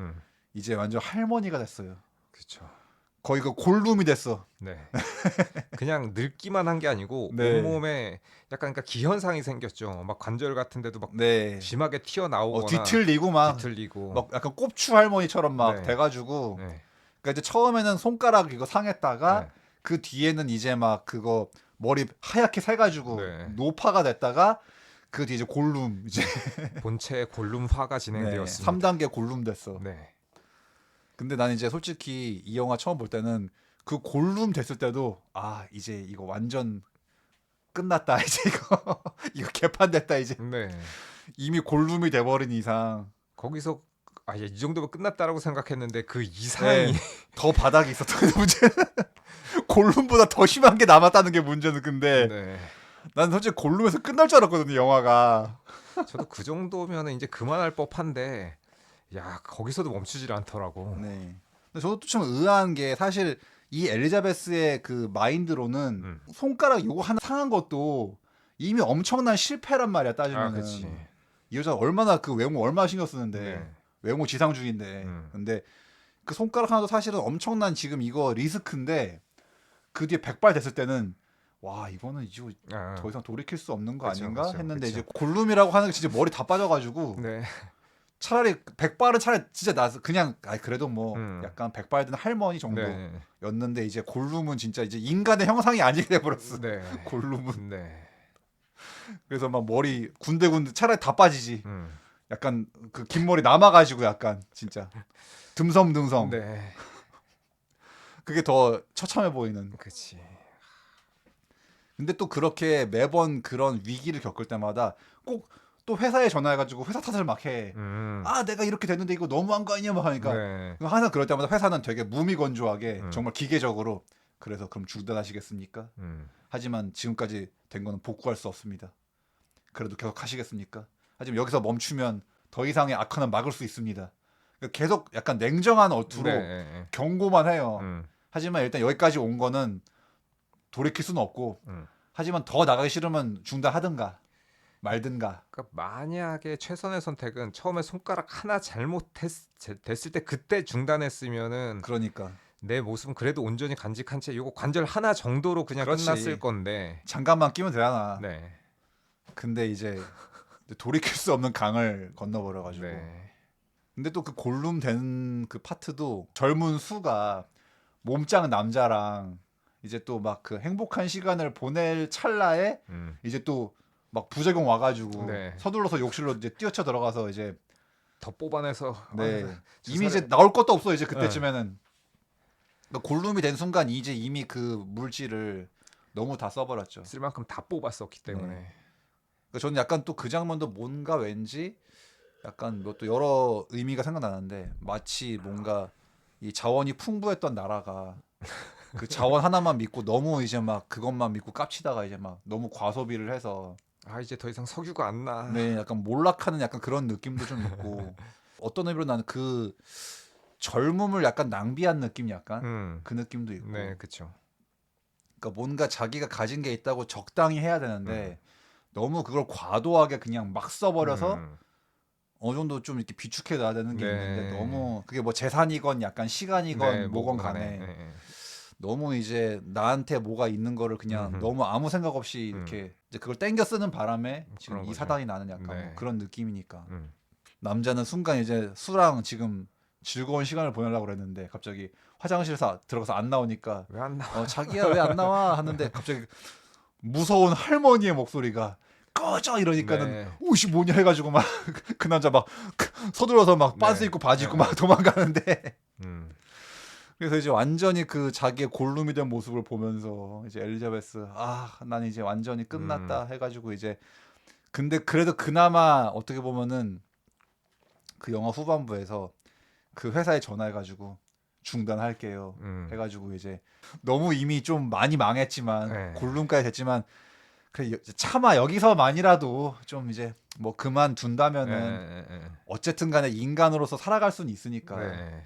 S1: 이제 완전 할머니가 됐어요.
S2: 그렇죠.
S1: 거의 그 골룸이 됐어.
S2: 네. 그냥 늙기만 한 게 아니고
S1: 네.
S2: 온몸에 약간 그러니까 기현상이 생겼죠. 막 관절 같은 데도 막
S1: 네.
S2: 심하게 튀어나오거나
S1: 뒤틀리고 막
S2: 뒤틀리고
S1: 막 약간 꼽추 할머니처럼 막
S2: 네.
S1: 돼가지고
S2: 네.
S1: 그러니까 이제 처음에는 손가락 이거 상했다가
S2: 네.
S1: 그 뒤에는 이제 막 그거 머리 하얗게 새가지고
S2: 네.
S1: 노파가 됐다가 그 뒤에 이제 골룸 이제
S2: 본체 골룸화가
S1: 네,
S2: 진행되었습니다.
S1: 3단계 골룸 됐어.
S2: 네.
S1: 근데 나는 이제 솔직히 이 영화 처음 볼 때는 그 골룸 됐을 때도 아 이제 이거 완전 끝났다 이제 이거 이거 개판됐다 이제
S2: 네.
S1: 이미 골룸이 돼버린 이상
S2: 거기서 이 정도면 끝났다라고 생각했는데 그 이상이
S1: 네, 더 바닥이 있었던 문제는 골룸보다 더 심한 게 남았다는 게 문제는 근데
S2: 네.
S1: 난 솔직히 골룸에서 끝날 줄 알았거든요 영화가.
S2: 저도 그 정도면 이제 그만할 법한데 야 거기서도 멈추질 않더라고.
S1: 네. 근데 저도 좀 의아한 게 사실 이 엘리자베스의 그 마인드로는 손가락 요거 하나 상한 것도 이미 엄청난 실패란 말이야 따지면은.
S2: 그렇지.
S1: 이 여자 얼마나 그 외모 얼마나 신경 쓰는데
S2: 네.
S1: 외모 지상주의인데 근데 그 손가락 하나도 사실은 엄청난 지금 이거 리스크인데 그 뒤에 백발 됐을 때는 와 이거는 이제 더 이상 돌이킬 수 없는 거
S2: 그쵸,
S1: 아닌가
S2: 그쵸,
S1: 했는데
S2: 그쵸.
S1: 이제 골룸이라고 하는 게 진짜 머리 다 빠져가지고
S2: 네.
S1: 차라리 백발은 차라리 진짜 나서 그냥 그래도 뭐 약간 백발 든 할머니
S2: 네.
S1: 정도였는데 이제 골룸은 진짜 이제 인간의 형상이 아니게 돼버렸어.
S2: 네.
S1: 골룸은
S2: 네.
S1: 그래서 막 머리 군데군데 차라리 다 빠지지.
S2: 음.
S1: 약간 그 긴 머리 남아가지고 약간 진짜 듬성듬성.
S2: 네.
S1: 그게 더 처참해 보이는.
S2: 그렇지.
S1: 근데 또 그렇게 매번 그런 위기를 겪을 때마다 꼭 또 회사에 전화해가지고 회사 탓을 막 해. 아 내가 이렇게 됐는데 이거 너무한 거 아니냐 막 하니까
S2: 네.
S1: 항상 그럴 때마다 회사는 되게 무미건조하게 정말 기계적으로 그래서 그럼 중단하시겠습니까? 하지만 지금까지 된 거는 복구할 수 없습니다. 그래도 계속 하시겠습니까? 하지만 여기서 멈추면 더 이상의 악화는 막을 수 있습니다. 그러니까 계속 약간 냉정한 어투로
S2: 네.
S1: 경고만 해요.
S2: 음.
S1: 하지만 일단 여기까지 온 거는 돌이킬 수는 없고
S2: 음.
S1: 하지만 더 나가기 싫으면 중단하든가 말든가.
S2: 그러니까 만약에 최선의 선택은 처음에 손가락 하나 됐을 때 그때 중단했으면은
S1: 그러니까
S2: 내 모습은 그래도 온전히 간직한 채 이거 관절 하나 정도로 그냥
S1: 그렇지.
S2: 끝났을 건데.
S1: 장갑만 끼면 되잖아.
S2: 네.
S1: 근데 이제 돌이킬 수 없는 강을 건너버려가지고.
S2: 네.
S1: 근데 또 그 골룸 되는 그 파트도 젊은 수가 몸짱 남자랑 이제 또 막 그 행복한 시간을 보낼 찰나에 이제 또 막 부작용 와가지고
S2: 네.
S1: 서둘러서 욕실로 이제 뛰어쳐 들어가서 이제
S2: 더 뽑아내서
S1: 네
S2: 주사를-
S1: 이미 이제 나올 것도 없어 이제 그때쯤에는 그러니까 골룸이 된 순간 이제 이미 그 물질을 너무 다 써버렸죠.
S2: 쓸 만큼 다 뽑았었기 때문에.
S1: 그러니까 저는 약간 또 그 장면도 뭔가 왠지 약간 뭐 또 여러 의미가 생각나는데 마치 뭔가 이 자원이 풍부했던 나라가 그 자원 하나만 믿고 너무 이제 막 그것만 믿고 깝치다가 이제 막 너무 과소비를 해서
S2: 아 이제 더 이상 석유가 안 나.
S1: 네 약간 몰락하는 약간 그런 느낌도 좀 있고 어떤 의미로 나는 그 젊음을 약간 낭비한 느낌 약간 그 느낌도 있고
S2: 네, 그렇죠.
S1: 그러니까 뭔가 자기가 가진 게 있다고 적당히 해야 되는데 너무 그걸 과도하게 그냥 막 써버려서 어느 정도 좀 이렇게 비축해 놔야 되는 게
S2: 네.
S1: 있는데 너무 그게 뭐 재산이건 약간 시간이건
S2: 네,
S1: 뭐건
S2: 뭐건
S1: 간에
S2: 네.
S1: 너무 이제 나한테 뭐가 있는 거를 그냥
S2: 음흠.
S1: 너무 아무 생각 없이 이렇게 이제 그걸 땡겨 쓰는 바람에 지금
S2: 그런
S1: 이
S2: 거죠.
S1: 사단이 나는 약간
S2: 네.
S1: 뭐 그런 느낌이니까
S2: 음.
S1: 남자는 순간 이제 수랑 지금 즐거운 시간을 보내려고 그랬는데 갑자기 화장실에서 들어가서 안 나오니까
S2: 왜 안 나?
S1: 자기야 왜 안 나와 하는데 갑자기 무서운 할머니의 목소리가 꺼져 이러니까는
S2: 네.
S1: 오씨 뭐냐 해가지고 막 그 남자 막 서둘러서 막 빤스
S2: 네.
S1: 입고 바지 입고
S2: 네.
S1: 막 도망가는데
S2: 음.
S1: 그래서 이제 완전히 그 자기의 골룸이 된 모습을 보면서 이제 엘리자베스 난 이제 완전히 끝났다 해가지고 이제 근데 그래도 그나마 어떻게 보면은 그 영화 후반부에서 그 회사에 전화해가지고 중단할게요 해가지고 이제 너무 이미 좀 많이 망했지만
S2: 네.
S1: 골룸까지 됐지만 그래 차마 여기서만이라도 좀 이제 뭐 그만둔다면은 어쨌든 간에 인간으로서 살아갈 수는 있으니까
S2: 네.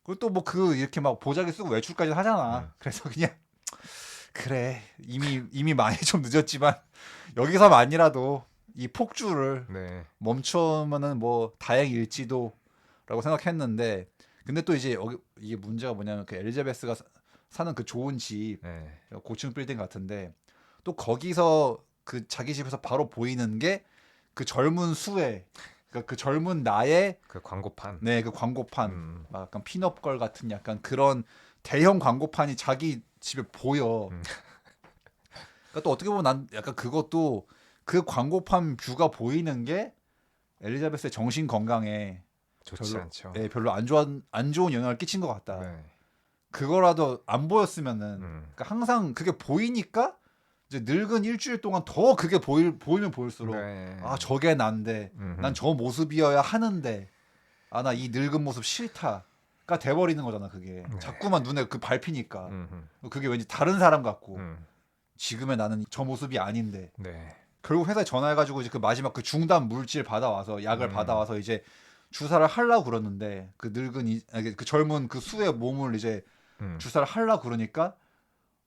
S1: 그리고 또 뭐 그 이렇게 막 보자기 쓰고 외출까지 하잖아. 그래서 그냥 그래 이미 많이 좀 늦었지만 여기서만이라도 이 폭주를
S2: 네.
S1: 멈추면은 뭐 다행일지도라고 생각했는데 근데 또 이제 이게 문제가 뭐냐면 그 엘리자베스가 사는 그 좋은 집
S2: 네.
S1: 고층 빌딩 같은데 또 거기서 그 자기 집에서 바로 보이는 게 그 젊은 수의 그러니까 그 젊은 나의
S2: 그 광고판.
S1: 네 그 광고판 막 약간 핀업걸 같은 약간 그런 대형 광고판이 자기 집에 보여. 그러니까 또 어떻게 보면 난 약간 그것도 그 광고판 뷰가 보이는 게 엘리자베스의 정신 건강에
S2: 좋지 않죠.
S1: 별로 안 좋은 영향을 끼친 것 같다.
S2: 네.
S1: 그거라도 안 보였으면은 그러니까 항상 그게 보이니까 이제 늙은 일주일 동안 더 그게 보이면 보일수록
S2: 네.
S1: 저게 난데 난 저 모습이어야 하는데 나 이 늙은 모습 싫다가 돼버리는 거잖아 그게 자꾸만 눈에 그 밟히니까 그게 왠지 다른 사람 같고 지금의 나는 저 모습이 아닌데
S2: 네.
S1: 결국 회사에 전화해가지고 이제 그 마지막 그 중단 물질 받아와서 약을 받아와서 이제 주사를 하려고 그러는데 그 그 젊은 그 수의 몸을 이제 주사를 하려고 그러니까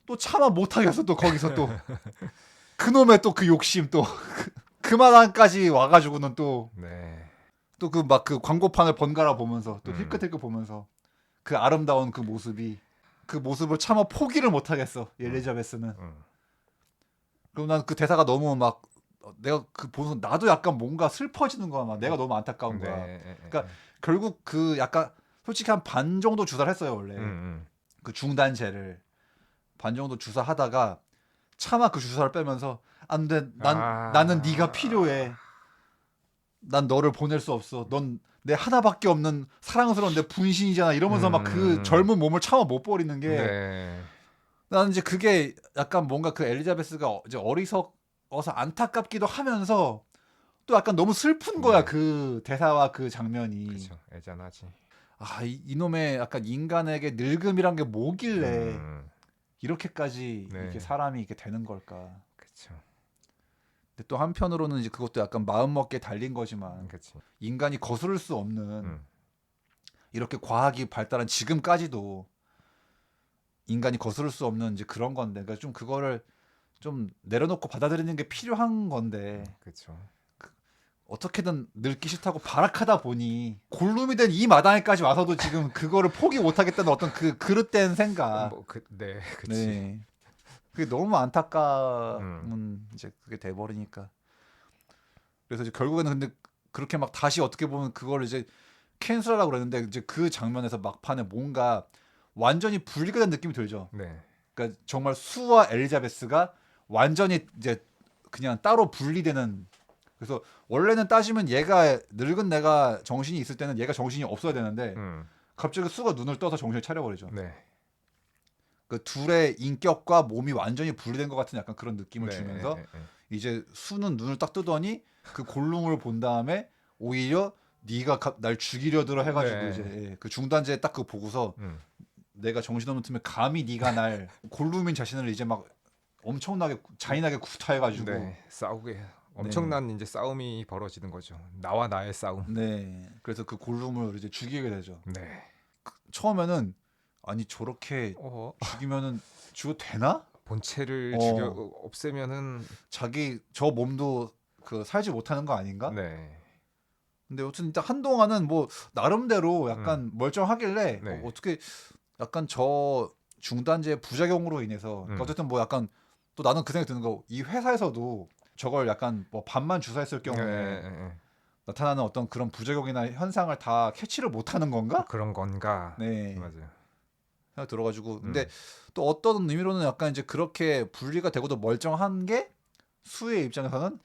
S1: 또 차마 못하겠어 또 거기서 또 그놈의 또 그 욕심 또 그만한까지 와가지고는 또
S2: 네.
S1: 또 그 막 그 광고판을 번갈아 보면서 또 힐끗힐끗 보면서 그 아름다운 그 모습을 차마 포기를 못하겠어 엘리자베스는. 그럼 난 그 대사가 너무 막 내가 그 보면서 나도 약간 뭔가 슬퍼지는 거야 막 내가 너무 안타까운 거야.
S2: 네.
S1: 그러니까 결국 그 약간 솔직히 한 반 정도 주사를 했어요 원래 그 중단제를 반 정도 주사하다가 차마 그 주사를 빼면서 안돼 나는 네가 필요해. 난 너를 보낼 수 없어. 넌 내 하나밖에 없는 사랑스러운 내 분신이잖아. 이러면서 막 그 젊은 몸을 참아 못 버리는 게
S2: 네.
S1: 나는 이제 그게 약간 뭔가 그 엘리자베스가 이제 어리석어서 안타깝기도 하면서 또 약간 너무 슬픈 거야 그 대사와 그 장면이.
S2: 그렇죠. 애잔하지.
S1: 이놈의 약간 인간에게 늙음이란 게 뭐길래 이렇게까지
S2: 네.
S1: 이렇게 사람이 이렇게 되는 걸까.
S2: 그렇죠.
S1: 근데 또 한편으로는 이제 그것도 약간 마음 먹게 달린 거지만
S2: 그렇지.
S1: 인간이 거스를 수 없는
S2: 음.
S1: 이렇게 과학이 발달한 지금까지도 인간이 거스를 수 없는 이제 그런 건데, 그러니까 좀 그거를 좀 내려놓고 받아들이는 게 필요한 건데
S2: 그렇죠.
S1: 어떻게든 늙기 싫다고 발악하다 보니 골룸이 된 이 마당에까지 와서도 지금 그거를 포기 못하겠다는 어떤 그 그릇된 생각.
S2: 네, 그렇지.
S1: 네. 그게 너무 안타까운 이제 그게 돼버리니까. 그래서 이제 결국에는 근데 그렇게 막 다시 어떻게 보면 그걸 이제 캔슬하라고 그랬는데 이제 그 장면에서 막판에 뭔가 완전히 분리가 된 느낌이 들죠.
S2: 네.
S1: 그러니까 정말 수와 엘리자베스가 완전히 이제 그냥 따로 분리되는. 그래서 원래는 따지면 얘가 늙은 내가 정신이 있을 때는 얘가 정신이 없어야 되는데 갑자기 수가 눈을 떠서 정신을 차려버리죠.
S2: 네.
S1: 그 둘의 인격과 몸이 완전히 분리된 것 같은 약간 그런 느낌을
S2: 네.
S1: 주면서
S2: 네.
S1: 이제 수는 눈을 딱 뜨더니 그 골룸을 본 다음에 오히려 네가 날 죽이려 들어 해가지고
S2: 네.
S1: 이제 그 중단지에 딱 그 보고서 내가 정신없는 틈에 감히 네가 날 골룸인 자신을 이제 막 엄청나게 잔인하게 구타해가지고
S2: 네. 싸우게
S1: 네.
S2: 엄청난 이제 싸움이 벌어지는 거죠. 나와 나의 싸움.
S1: 네. 그래서 그 골룸을 이제 죽이게 되죠.
S2: 네.
S1: 처음에는 아니 저렇게
S2: 어,
S1: 죽이면은 죽어도 되나?
S2: 본체를
S1: 어.
S2: 죽여 없애면은
S1: 자기 저 몸도 그 살지 못하는 거 아닌가?
S2: 네.
S1: 근데 여튼 일단 한동안은 뭐 나름대로 약간 멀쩡하길래
S2: 네.
S1: 어떻게 약간 저 중단지의 부작용으로 인해서 그러니까 어쨌든 뭐 약간 또 나는 그 생각이 드는 거, 이 회사에서도 저걸 약간 뭐 반만 주사했을 경우에
S2: 네.
S1: 나타나는 어떤 그런 부작용이나 현상을 다 캐치를 못하는 건가?
S2: 그런 건가?
S1: 네,
S2: 맞아요.
S1: 생각 들어가지고 근데 또 어떤 의미로는 약간 이제 그렇게 분리가 되고도 멀쩡한 게 수의 입장에서는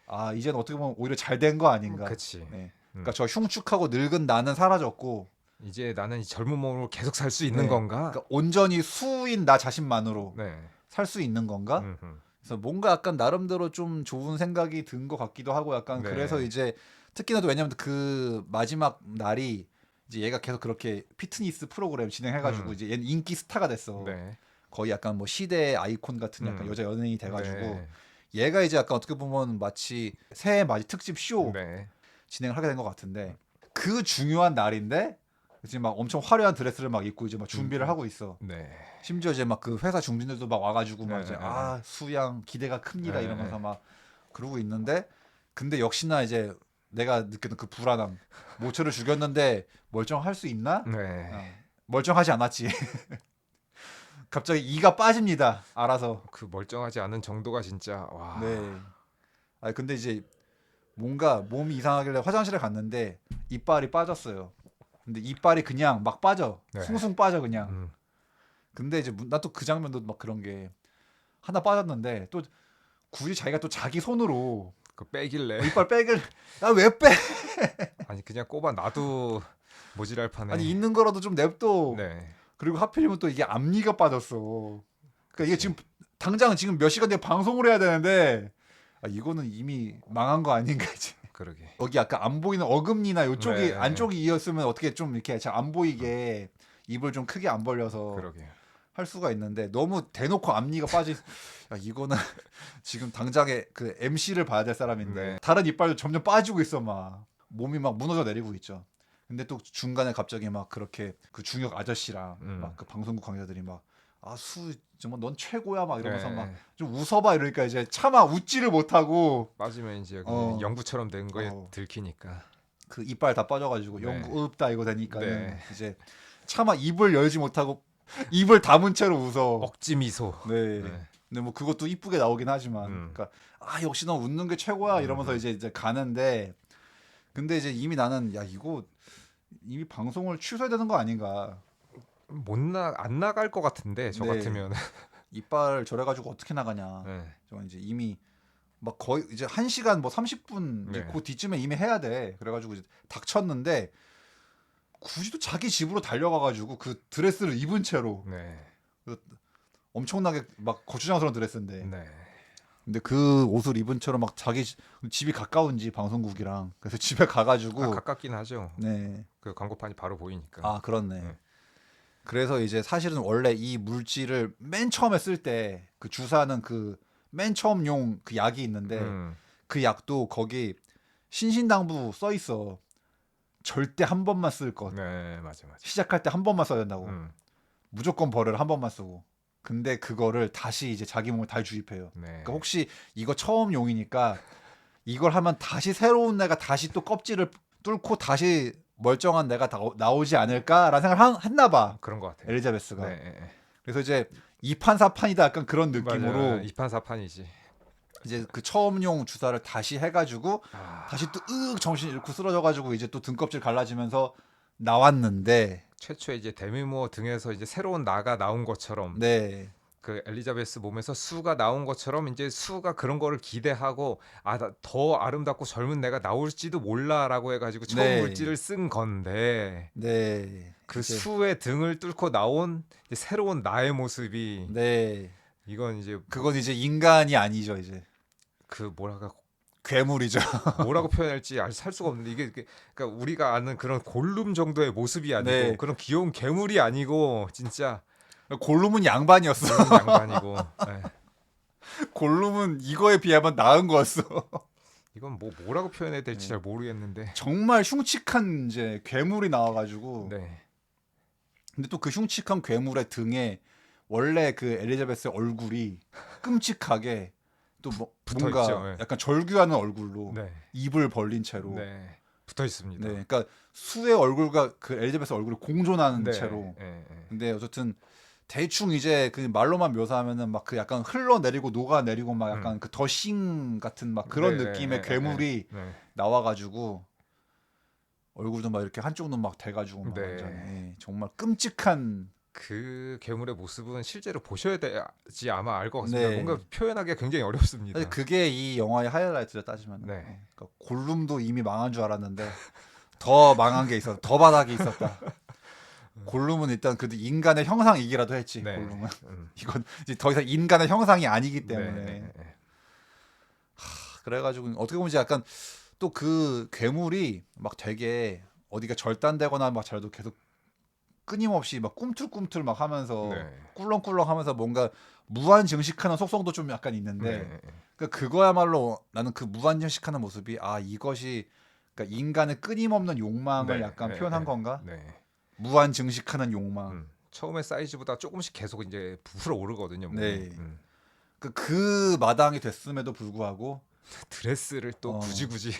S1: 아 이제는 어떻게 보면 오히려 잘 된 거 아닌가.
S2: 그렇지.
S1: 네. 그러니까 저 흉측하고 늙은 나는 사라졌고
S2: 이제 나는 이 젊은 몸으로 계속 살 수 있는
S1: 네.
S2: 건가?
S1: 그러니까 온전히 수인 나 자신만으로
S2: 네.
S1: 살 수 있는 건가?
S2: 음흠.
S1: 그래서 뭔가 약간 나름대로 좀 좋은 생각이 든 것 같기도 하고 약간
S2: 네.
S1: 그래서 이제 특히나 또 왜냐면 그 마지막 날이 이제 얘가 계속 그렇게 피트니스 프로그램 진행해가지고 이제 얘는 인기 스타가 됐어.
S2: 네.
S1: 거의 약간 뭐 시대의 아이콘 같은 약간 여자 연예인이 돼가지고
S2: 네.
S1: 얘가 이제 약간 어떻게 보면 마치 새해 맞이 특집 쇼
S2: 네.
S1: 진행을 하게 된 것 같은데 그 중요한 날인데 이제 막 엄청 화려한 드레스를 막 입고 이제 막 준비를 하고 있어.
S2: 네.
S1: 심지어 이제 막 그 회사 중진들도 막 와가지고 막
S2: 네,
S1: 이제
S2: 네,
S1: 아 수양 기대가 큽니다
S2: 네,
S1: 이러면서
S2: 네.
S1: 막 그러고 있는데 근데 역시나 이제 내가 느끼는 그 불안함, 모처를 죽였는데 멀쩡할 수 있나?
S2: 네.
S1: 멀쩡하지 않았지. 갑자기 이가 빠집니다. 알아서.
S2: 그 멀쩡하지 않은 정도가 진짜 와.
S1: 네. 아 근데 이제 뭔가 몸이 이상하길래 화장실에 갔는데 이빨이 빠졌어요. 근데 이빨이 그냥 막 빠져.
S2: 네.
S1: 숭숭 빠져 그냥.
S2: 음.
S1: 근데 이제 나 또 그 장면도 막 그런 게 하나 빠졌는데 또 굳이 자기가 또 자기 손으로
S2: 그 빼길래
S1: 이빨 빼길 아 왜 빼?
S2: 아니 그냥 꼽아 놔도 모질할 판에.
S1: 아니 있는 거라도 좀 냅둬.
S2: 네.
S1: 그리고 하필이면 또 이게 앞니가 빠졌어. 그러니까 이게
S2: 그치.
S1: 지금 당장 지금 몇 시간 뒤에 방송을 해야 되는데 아 이거는 이미 망한 거 아닌가 이제.
S2: 그러게.
S1: 여기 약간 안 보이는 어금니나 이쪽이
S2: 네.
S1: 안쪽이 이었으면 어떻게 좀 이렇게 잘 안 보이게 입을 좀 크게 안 벌려서
S2: 그러게.
S1: 할 수가 있는데 너무 대놓고 앞니가 빠지. 야, 이거는 지금 당장에 그 MC를 봐야 될 사람인데
S2: 네.
S1: 다른 이빨도 점점 빠지고 있어 막 몸이 막 무너져 내리고 있죠. 근데 또 중간에 갑자기 막 그렇게 그 중역 아저씨랑 막 그 방송국 관계자들이 막 아 수 정말 넌 최고야 막 이러면서
S2: 네.
S1: 막 좀 웃어봐 이러니까 이제 차마 웃지를 못하고
S2: 빠지면 이제 여기
S1: 어.
S2: 영구처럼 된 거에
S1: 어.
S2: 들키니까.
S1: 그 이빨 다 빠져가지고
S2: 네.
S1: 영구 없다 이거 되니까는
S2: 네.
S1: 이제 차마 입을 열지 못하고 입을 다문 채로 웃어.
S2: 억지 미소.
S1: 네.
S2: 네.
S1: 근데 뭐 그것도 이쁘게 나오긴 하지만, 그러니까 아 역시 너 웃는 게 최고야 이러면서 이제 가는데, 근데 이제 이미 나는 야 이거 이미 방송을 취소해야 되는 거 아닌가.
S2: 안 나갈 것 같은데 저
S1: 네.
S2: 같으면.
S1: 이빨 저래가지고 어떻게 나가냐.
S2: 네.
S1: 저 이제 이미 막 거의 이제 1시간 뭐 30분 이제
S2: 네.
S1: 그 뒤쯤에 이미 해야 돼. 그래가지고 이제 닥쳤는데 굳이 또 자기 집으로 달려가가지고 그 드레스를 입은 채로
S2: 네.
S1: 엄청나게 막 고추장스러운 드레스인데.
S2: 네.
S1: 근데 그 옷을 입은 채로 막 자기 집이 가까운지 방송국이랑 그래서 집에 가가지고
S2: 가깝긴 하죠.
S1: 네.
S2: 그 광고판이 바로 보이니까.
S1: 아 그렇네.
S2: 네.
S1: 그래서 이제 사실은 원래 이 물질을 맨 처음에 쓸 때 그 주사하는 그 맨 처음 용 그 약이 있는데
S2: 음.
S1: 그 약도 거기 신신당부 써 있어. 절대 한 번만 쓸 것.
S2: 네, 맞아, 맞아.
S1: 시작할 때 한 번만 써야 된다고.
S2: 음.
S1: 무조건 벌을 한 번만 쓰고. 근데 그거를 다시 이제 자기 몸에 다시 주입해요.
S2: 네.
S1: 그러니까 혹시 이거 처음 용이니까 이걸 하면 다시 새로운 내가 다시 또 껍질을 뚫고 다시 멀쩡한 내가 나오지 않을까라는 생각을 했나 봐.
S2: 그런 것 같아요.
S1: 엘리자베스가.
S2: 네, 네.
S1: 그래서 이제 이판사판이다 약간 그런
S2: 맞아요.
S1: 느낌으로
S2: 이판사판이지.
S1: 이제 그 처음용 주사를 다시 해가지고
S2: 아,
S1: 다시 또 정신 잃고 쓰러져가지고 이제 또 등껍질 갈라지면서 나왔는데
S2: 최초에 이제 데미 무어 등에서 이제 새로운 나가 나온 것처럼
S1: 네
S2: 그 엘리자베스 몸에서 수가 나온 것처럼 이제 수가 그런 거를 기대하고 더 아름답고 젊은 내가 나올지도 몰라라고 해가지고 처음
S1: 네.
S2: 물질을 쓴 건데
S1: 네
S2: 그
S1: 이제
S2: 수의 등을 뚫고 나온 이제 새로운 나의 모습이
S1: 네
S2: 이건 이제
S1: 그건 이제 인간이 아니죠 이제
S2: 그 뭐랄까
S1: 괴물이죠.
S2: 뭐라고 표현할지 살 수가 없는데 이게 그러니까 우리가 아는 그런 골룸 정도의 모습이 아니고
S1: 네.
S2: 그런 귀여운 괴물이 아니고 진짜
S1: 골룸은 양반이었어.
S2: 골룸 양반이고 예.
S1: 골룸은 이거에 비하면 나은 거였어.
S2: 이건 뭐라고 표현해야 될지
S1: 네.
S2: 잘 모르겠는데
S1: 정말 흉측한 이제 괴물이 나와가지고
S2: 네.
S1: 근데 또 그 흉측한 괴물의 등에 원래 그 엘리자베스의 얼굴이 끔찍하게 또
S2: 붙어
S1: 뭔가
S2: 있죠. 예.
S1: 약간 절규하는 얼굴로
S2: 네.
S1: 입을 벌린 채로
S2: 네. 붙어 있습니다.
S1: 네, 그러니까 수의 얼굴과 그 엘리자베스 얼굴이 공존하는
S2: 네.
S1: 채로.
S2: 예, 예.
S1: 근데 어쨌든 대충 이제 그 말로만 묘사하면은 막 그 약간 흘러내리고 녹아내리고 막 약간 그 더싱 같은 막 그런
S2: 네,
S1: 느낌의
S2: 네,
S1: 괴물이
S2: 네.
S1: 나와가지고 얼굴도 막 이렇게 한쪽 눈 막 돼가지고 막
S2: 네.
S1: 완전히 예, 정말 끔찍한.
S2: 그 괴물의 모습은 실제로 보셔야 되지 아마 알 것 같습니다.
S1: 네.
S2: 뭔가 표현하기가 굉장히 어렵습니다.
S1: 사실 그게 이 영화의 하이라이트를 따지면
S2: 네.
S1: 그러니까 골룸도 이미 망한 줄 알았는데 더 망한 게 있었다. 더 바닥이 있었다. 골룸은 일단 그래도 인간의 형상이기라도 했지.
S2: 네.
S1: 골룸은 이건 이제 더 이상 인간의 형상이 아니기 때문에.
S2: 네.
S1: 그래가지고 어떻게 보면 이제 약간 또 그 괴물이 막 되게 어디가 절단되거나 막 잘도 계속 끊임없이 막 꿈틀꿈틀 막 하면서
S2: 네.
S1: 꿀렁꿀렁하면서 뭔가 무한 증식하는 속성도 좀 약간 있는데
S2: 네.
S1: 그러니까 그거야말로 나는 그 무한 증식하는 모습이 이것이 그러니까 인간의 끊임없는 욕망을
S2: 네.
S1: 약간
S2: 네.
S1: 표현한 건가?
S2: 네.
S1: 무한 증식하는 욕망.
S2: 처음에 사이즈보다 조금씩 계속 이제 부풀어 오르거든요. 몸이.
S1: 네. 그 마당이 됐음에도 불구하고
S2: 드레스를 또
S1: 어.
S2: 굳이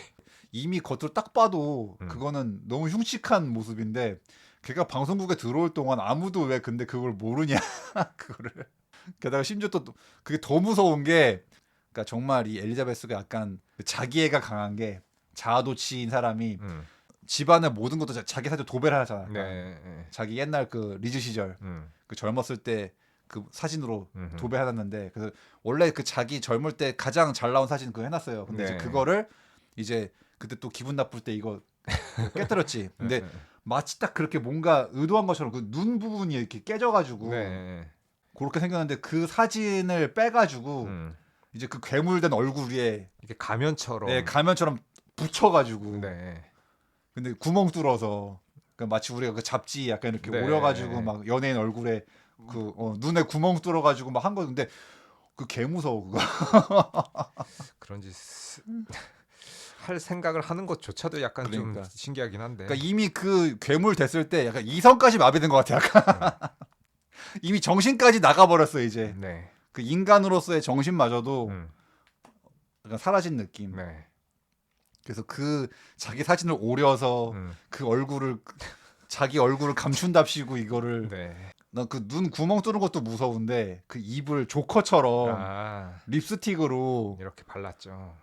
S1: 이미 겉으로 딱 봐도
S2: 음.
S1: 그거는 너무 흉측한 모습인데 걔가 방송국에 들어올 동안 아무도 왜 근데 그걸 모르냐 그거를. 게다가 심지어 또 그게 더 무서운 게 그러니까 정말 이 엘리자베스가 약간 자기애가 강한 게 자아도취인 사람이 집안의 모든 것도 자기 사실 도배를 하잖아.
S2: 네. 네.
S1: 자기 옛날 그 리즈 시절 그 젊었을 때 그 사진으로 도배해놨는데 그래서 원래 그 자기 젊을 때 가장 잘 나온 사진 그거 해놨어요. 근데 이제
S2: 네.
S1: 그거를 이제 그때 또 기분 나쁠 때 이거 깨뜨렸지. 근데
S2: 네.
S1: 마치 딱 그렇게 뭔가 의도한 것처럼 그 눈 부분이 이렇게 깨져가지고
S2: 네.
S1: 그렇게 생겼는데 그 사진을 빼가지고 이제 그 괴물된 얼굴 위에
S2: 이게 가면처럼.
S1: 네, 가면처럼 붙여가지고
S2: 네.
S1: 근데 구멍 뚫어서 그러니까 마치 우리가 그 잡지 약간 이렇게
S2: 네.
S1: 오려가지고 막 연예인 얼굴에 그 눈에 구멍 뚫어가지고 막 한 거. 근데 그 개 무서워 그거.
S2: 그런지 할 생각을 하는 것조차도 약간
S1: 그러니까.
S2: 좀 신기하긴 한데.
S1: 그러니까 이미 그 괴물 됐을 때 약간 이성까지 마비된 것 같아. 약간 이미 정신까지 나가버렸어 이제.
S2: 네.
S1: 그 인간으로서의 정신마저도 약간 사라진 느낌.
S2: 네.
S1: 그래서 그 자기 사진을 오려서 그 얼굴을 자기 얼굴을 감춘답시고 이거를
S2: 네.
S1: 난 그 눈 구멍 뚫는 것도 무서운데 그 입을 조커처럼
S2: 아,
S1: 립스틱으로
S2: 이렇게 발랐죠.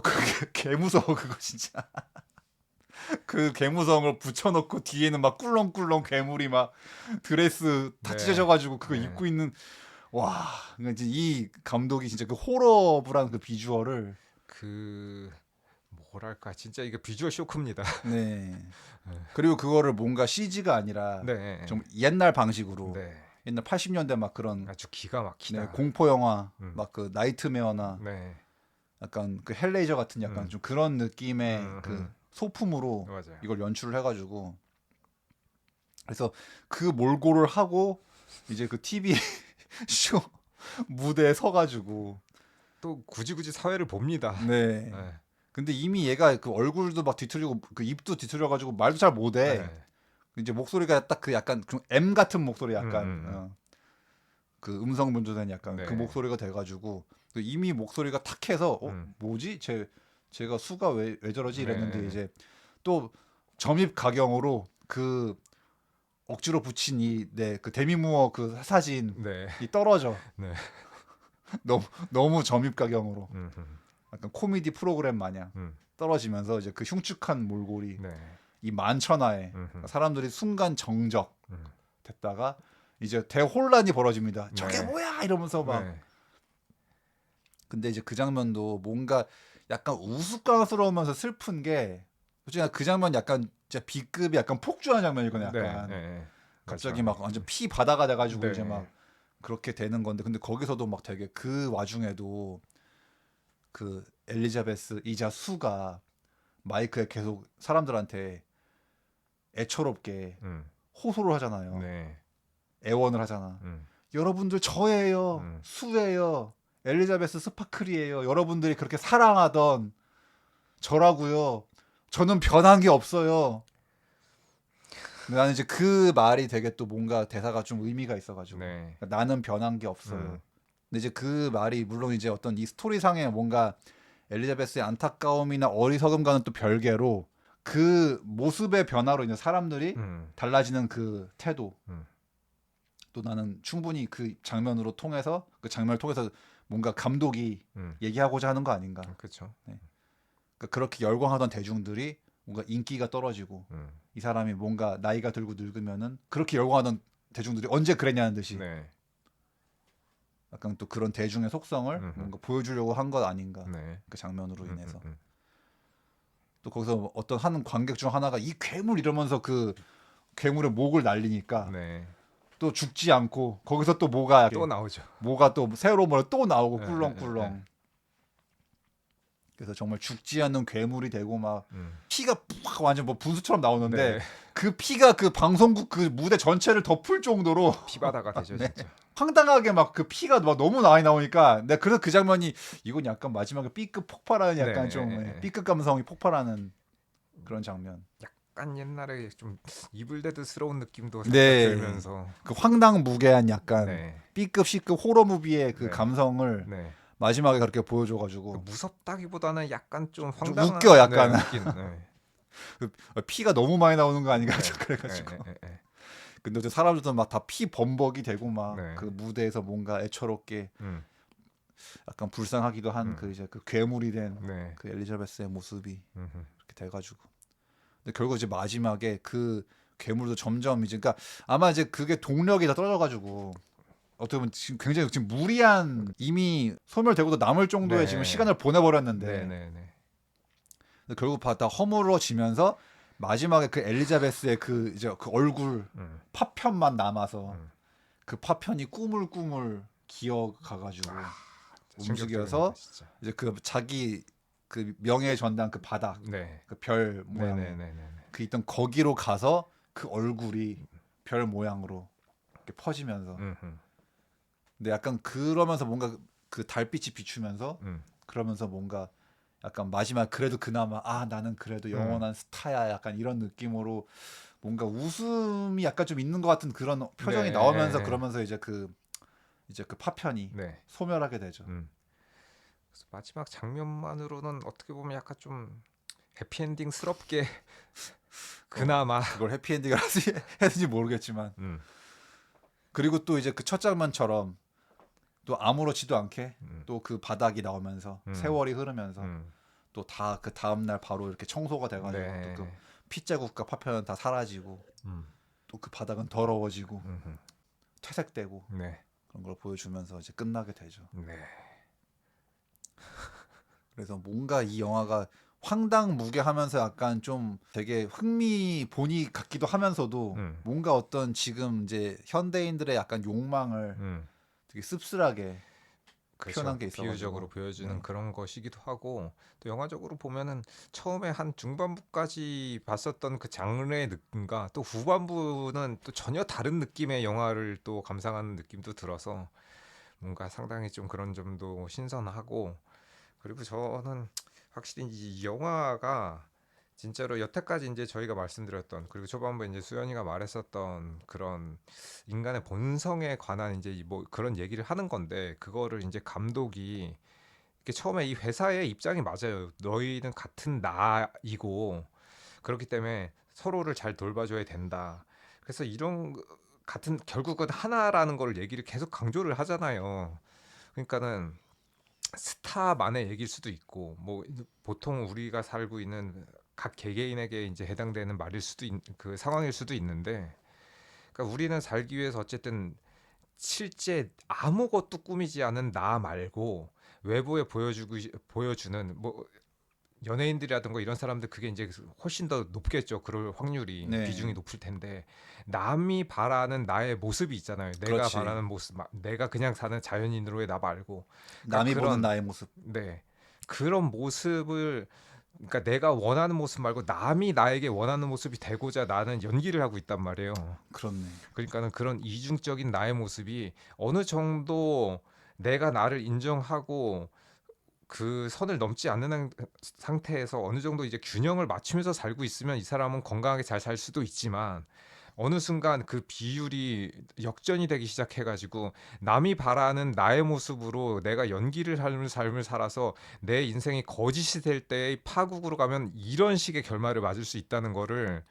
S1: 그게 개 무서워 그거 진짜. 그 개무성을 붙여놓고 뒤에는 막 꿀렁꿀렁 괴물이 막 드레스 다
S2: 네.
S1: 찢어져가지고 그거
S2: 네.
S1: 입고 있는. 와, 그러니까 이제 이 감독이 진짜 그 호러블한 그 비주얼을
S2: 그 뭐랄까 진짜 이게 비주얼 쇼크입니다.
S1: 네. 그리고 그거를 뭔가 CG가 아니라
S2: 네.
S1: 좀 옛날 방식으로
S2: 네.
S1: 옛날 80년대 막 그런
S2: 아주 기가 막히다.
S1: 네, 공포 영화
S2: 음.
S1: 막 그 나이트메어나
S2: 네.
S1: 약간 그 헬레이저 같은 약간 좀 그런 느낌의 그 소품으로
S2: 맞아요.
S1: 이걸 연출을 해가지고 그래서 그 몰골을 하고 이제 그 TV 쇼 무대에 서가지고
S2: 또 굳이 사회를 봅니다.
S1: 네.
S2: 네.
S1: 근데 이미 얘가 그 얼굴도 막 뒤틀리고 그 입도 뒤틀려가지고 말도 잘 못해.
S2: 네.
S1: 이제 목소리가 딱 그 약간 좀 M 같은 목소리
S2: 음,
S1: 약간
S2: 음, 음.
S1: 그 음성 변조된 약간 그
S2: 네.
S1: 목소리가 돼가지고 그 이미 목소리가 탁해서 뭐지 제가 수가 왜 저러지 이랬는데
S2: 네.
S1: 이제 또 점입 가경으로 그 억지로 붙인 그 데미 무어 그 사진이
S2: 네.
S1: 떨어져.
S2: 네.
S1: 너무 점입 가경으로
S2: 음.
S1: 약간 코미디 프로그램 마냥
S2: 음.
S1: 떨어지면서 이제 그 흉측한 몰골이
S2: 네.
S1: 이 만천하에 사람들이 순간 정적 됐다가 이제 대혼란이 벌어집니다. 저게
S2: 네.
S1: 뭐야 이러면서 막.
S2: 네.
S1: 근데 이제 그 장면도 뭔가 약간 우스꽝스러우면서 슬픈 게 솔직히 그 장면 약간 진짜 B급이 약간 폭주하는 장면이거든요.
S2: 네.
S1: 약간
S2: 네.
S1: 갑자기
S2: 마지막에.
S1: 막 완전 피 바다가 돼가지고
S2: 네.
S1: 이제 막 그렇게 되는 건데 근데 거기서도 막 되게 그 와중에도 그 엘리자베스 이자 수가 마이크에 계속 사람들한테 애처롭게
S2: 음.
S1: 호소를 하잖아요.
S2: 네.
S1: 애원을 하잖아.
S2: 음.
S1: 여러분들 저예요.
S2: 음.
S1: 수예요. 엘리자베스 스파클이에요. 여러분들이 그렇게 사랑하던 저라고요. 저는 변한 게 없어요. 근데 나는 이제 그 말이 되게 또 뭔가 대사가 좀 의미가 있어가지고
S2: 네.
S1: 그러니까 나는 변한 게 없어요. 근데 이제 그 말이 물론 이제 어떤 이 스토리상의 뭔가 엘리자베스의 안타까움이나 어리석음과는 또 별개로 그 모습의 변화로 이제 사람들이 달라지는 그 태도. 또 나는 충분히 그 장면으로 통해서 그 장면을 통해서 뭔가 감독이 얘기하고자 하는 거 아닌가.
S2: 그렇죠.
S1: 그러니까 그렇게 열광하던 대중들이 뭔가 인기가 떨어지고 이 사람이 뭔가 나이가 들고 늙으면은 그렇게 열광하던 대중들이 언제 그랬냐는 듯이
S2: 네.
S1: 약간 또 그런 대중의 속성을 뭔가 보여주려고 한 것 아닌가.
S2: 네.
S1: 그 장면으로 인해서 또 거기서 어떤 한 관객 중 하나가 이 괴물 이러면서 그 괴물의 목을 날리니까
S2: 네.
S1: 또 죽지 않고 거기서 또 뭐가
S2: 또 나오죠.
S1: 뭐가 또 새로운 뭐 또 나오고
S2: 네,
S1: 꿀렁꿀렁.
S2: 네.
S1: 그래서 정말 죽지 않는 괴물이 되고 막 피가 팍 완전 뭐 분수처럼 나오는데
S2: 네.
S1: 그 피가 그 방송국 그 무대 전체를 덮을 정도로
S2: 피바다가 되죠,
S1: 네.
S2: 진짜.
S1: 황당하게 막 그 피가 막 너무 많이 나오니까 내가 그래서 그 장면이 이건 약간 마지막에 B급 폭발하는 약간
S2: 네,
S1: 좀
S2: 네.
S1: B급 감성이 폭발하는 그런 장면.
S2: 약간 옛날에 좀 이블데드스러운 느낌도 살짝
S1: 네.
S2: 들면서
S1: 그 황당무계한 약간
S2: 네.
S1: B급 C급 호러 무비의 그
S2: 네.
S1: 감성을
S2: 네.
S1: 마지막에 그렇게
S2: 그
S1: 보여줘가지고
S2: 무섭다기보다는 약간 좀
S1: 좀
S2: 황당한
S1: 웃겨 약간.
S2: 네, 웃긴. 네.
S1: 그 피가 너무 많이 나오는 거 아닌가
S2: 네.
S1: 그래가지고.
S2: 네, 네, 네.
S1: 근데 어째 사람들도 막 다 피 범벅이 되고 막
S2: 네.
S1: 그 무대에서 뭔가 애처롭게
S2: 음.
S1: 약간 불쌍하기도 한 그 이제 그 괴물이 된
S2: 네.
S1: 그 엘리자베스의 모습이
S2: 음흠.
S1: 이렇게 돼가지고. 근데 결국 이제 마지막에 그 괴물도 점점 이제 그러니까 아마 이제 그게 동력이 다 떨어져가지고 어떻게 보면 지금 굉장히 지금 무리한 이미 소멸되고도 남을 정도의
S2: 네.
S1: 지금 시간을 보내버렸는데
S2: 네, 네, 네.
S1: 근데 결국 다 허물어지면서 마지막에 그 엘리자베스의 그 이제 그 얼굴 파편만 남아서 그 파편이 꾸물꾸물 기어가가지고 움직여서
S2: 진짜.
S1: 이제 그 자기 그 명예 전당 그 바닥
S2: 네.
S1: 그 별
S2: 네,
S1: 모양
S2: 네, 네, 네.
S1: 그 있던 거기로 가서 그 얼굴이 별 모양으로 이렇게 퍼지면서 근데 약간 그러면서 뭔가 그 달빛이 비추면서 그러면서 뭔가 약간 마지막 그래도 그나마 아 나는 그래도 영원한 스타야 약간 이런 느낌으로 뭔가 웃음이 약간 좀 있는 것 같은 그런 표정이
S2: 네.
S1: 나오면서 그러면서 이제 그 파편이
S2: 네.
S1: 소멸하게 되죠.
S2: 그래서 마지막 장면만으로는 어떻게 보면 약간 좀 해피엔딩스럽게 그나마
S1: 그걸 해피엔딩을 했는지 모르겠지만 그리고 또 이제 그 첫 장면처럼 또 아무렇지도 않게 또 그 바닥이 나오면서 세월이 흐르면서 또 다 그 다음 날 바로 이렇게 청소가 돼가지고
S2: 네.
S1: 또 그 핏자국과 파편은 다 사라지고 또 그 바닥은 더러워지고 퇴색되고
S2: 네.
S1: 그런 걸 보여주면서 이제 끝나게 되죠.
S2: 네.
S1: 그래서 뭔가 이 영화가 황당무계하면서 약간 좀 되게 흥미 본의 같기도 하면서도 뭔가 어떤 지금 이제 현대인들의 약간 욕망을 되게 씁쓸하게
S2: 그렇죠.
S1: 표현한 게 있어가지고
S2: 비유적으로 보여주는
S1: 네.
S2: 그런 것이기도 하고 또 영화적으로 보면은 처음에 한 중반부까지 봤었던 그 장르의 느낌과 또 후반부는 또 전혀 다른 느낌의 영화를 또 감상하는 느낌도 들어서 뭔가 상당히 좀 그런 점도 신선하고 그리고 저는 확실히 이 영화가 진짜로 여태까지 이제 저희가 말씀드렸던 그리고 초반부에 이제 수연이가 말했었던 그런 인간의 본성에 관한 이제 뭐 그런 얘기를 하는 건데 그거를 이제 감독이 이렇게 처음에 이 회사의 입장이 맞아요. 너희는 같은 나이고 그렇기 때문에 서로를 잘 돌봐줘야 된다. 그래서 이런 같은 결국은 하나라는 걸 얘기를 계속 강조를 하잖아요. 그러니까는 스타만의 얘기일 수도 있고 뭐 보통 우리가 살고 있는 각 개개인에게 이제 해당되는 말일 수도 그 상황일 수도 있는데 그러니까 우리는 살기 위해서 어쨌든 실제 아무것도 꾸미지 않은 나 말고 외부에 보여주는 뭐 연예인들이라든가 이런 사람들 그게 이제 훨씬 더 높겠죠. 그럴 확률이 비중이
S1: 네,
S2: 높을 텐데 남이 바라는 나의 모습이 있잖아요. 내가
S1: 그렇지.
S2: 바라는 모습, 내가 그냥 사는 자연인으로의 나 말고, 그러니까
S1: 남이 보는 나의 모습.
S2: 네 그런 모습을 그러니까 내가 원하는 모습 말고 남이 나에게 원하는 모습이 되고자 나는 연기를 하고 있단 말이에요.
S1: 그렇네.
S2: 그러니까는 그런 이중적인 나의 모습이 어느 정도 내가 나를 인정하고 그 선을 넘지 않는 상태에서 어느 정도 이제 균형을 맞추면서 살고 있으면 이 사람은 건강하게 잘 살 수도 있지만 어느 순간 그 비율이 역전이 되기 시작해가지고 남이 바라는 나의 모습으로 내가 연기를 하는 삶을 살아서 내 인생이 거짓이 될 때의 파국으로 가면 이런 식의 결말을 맞을 수 있다는 거를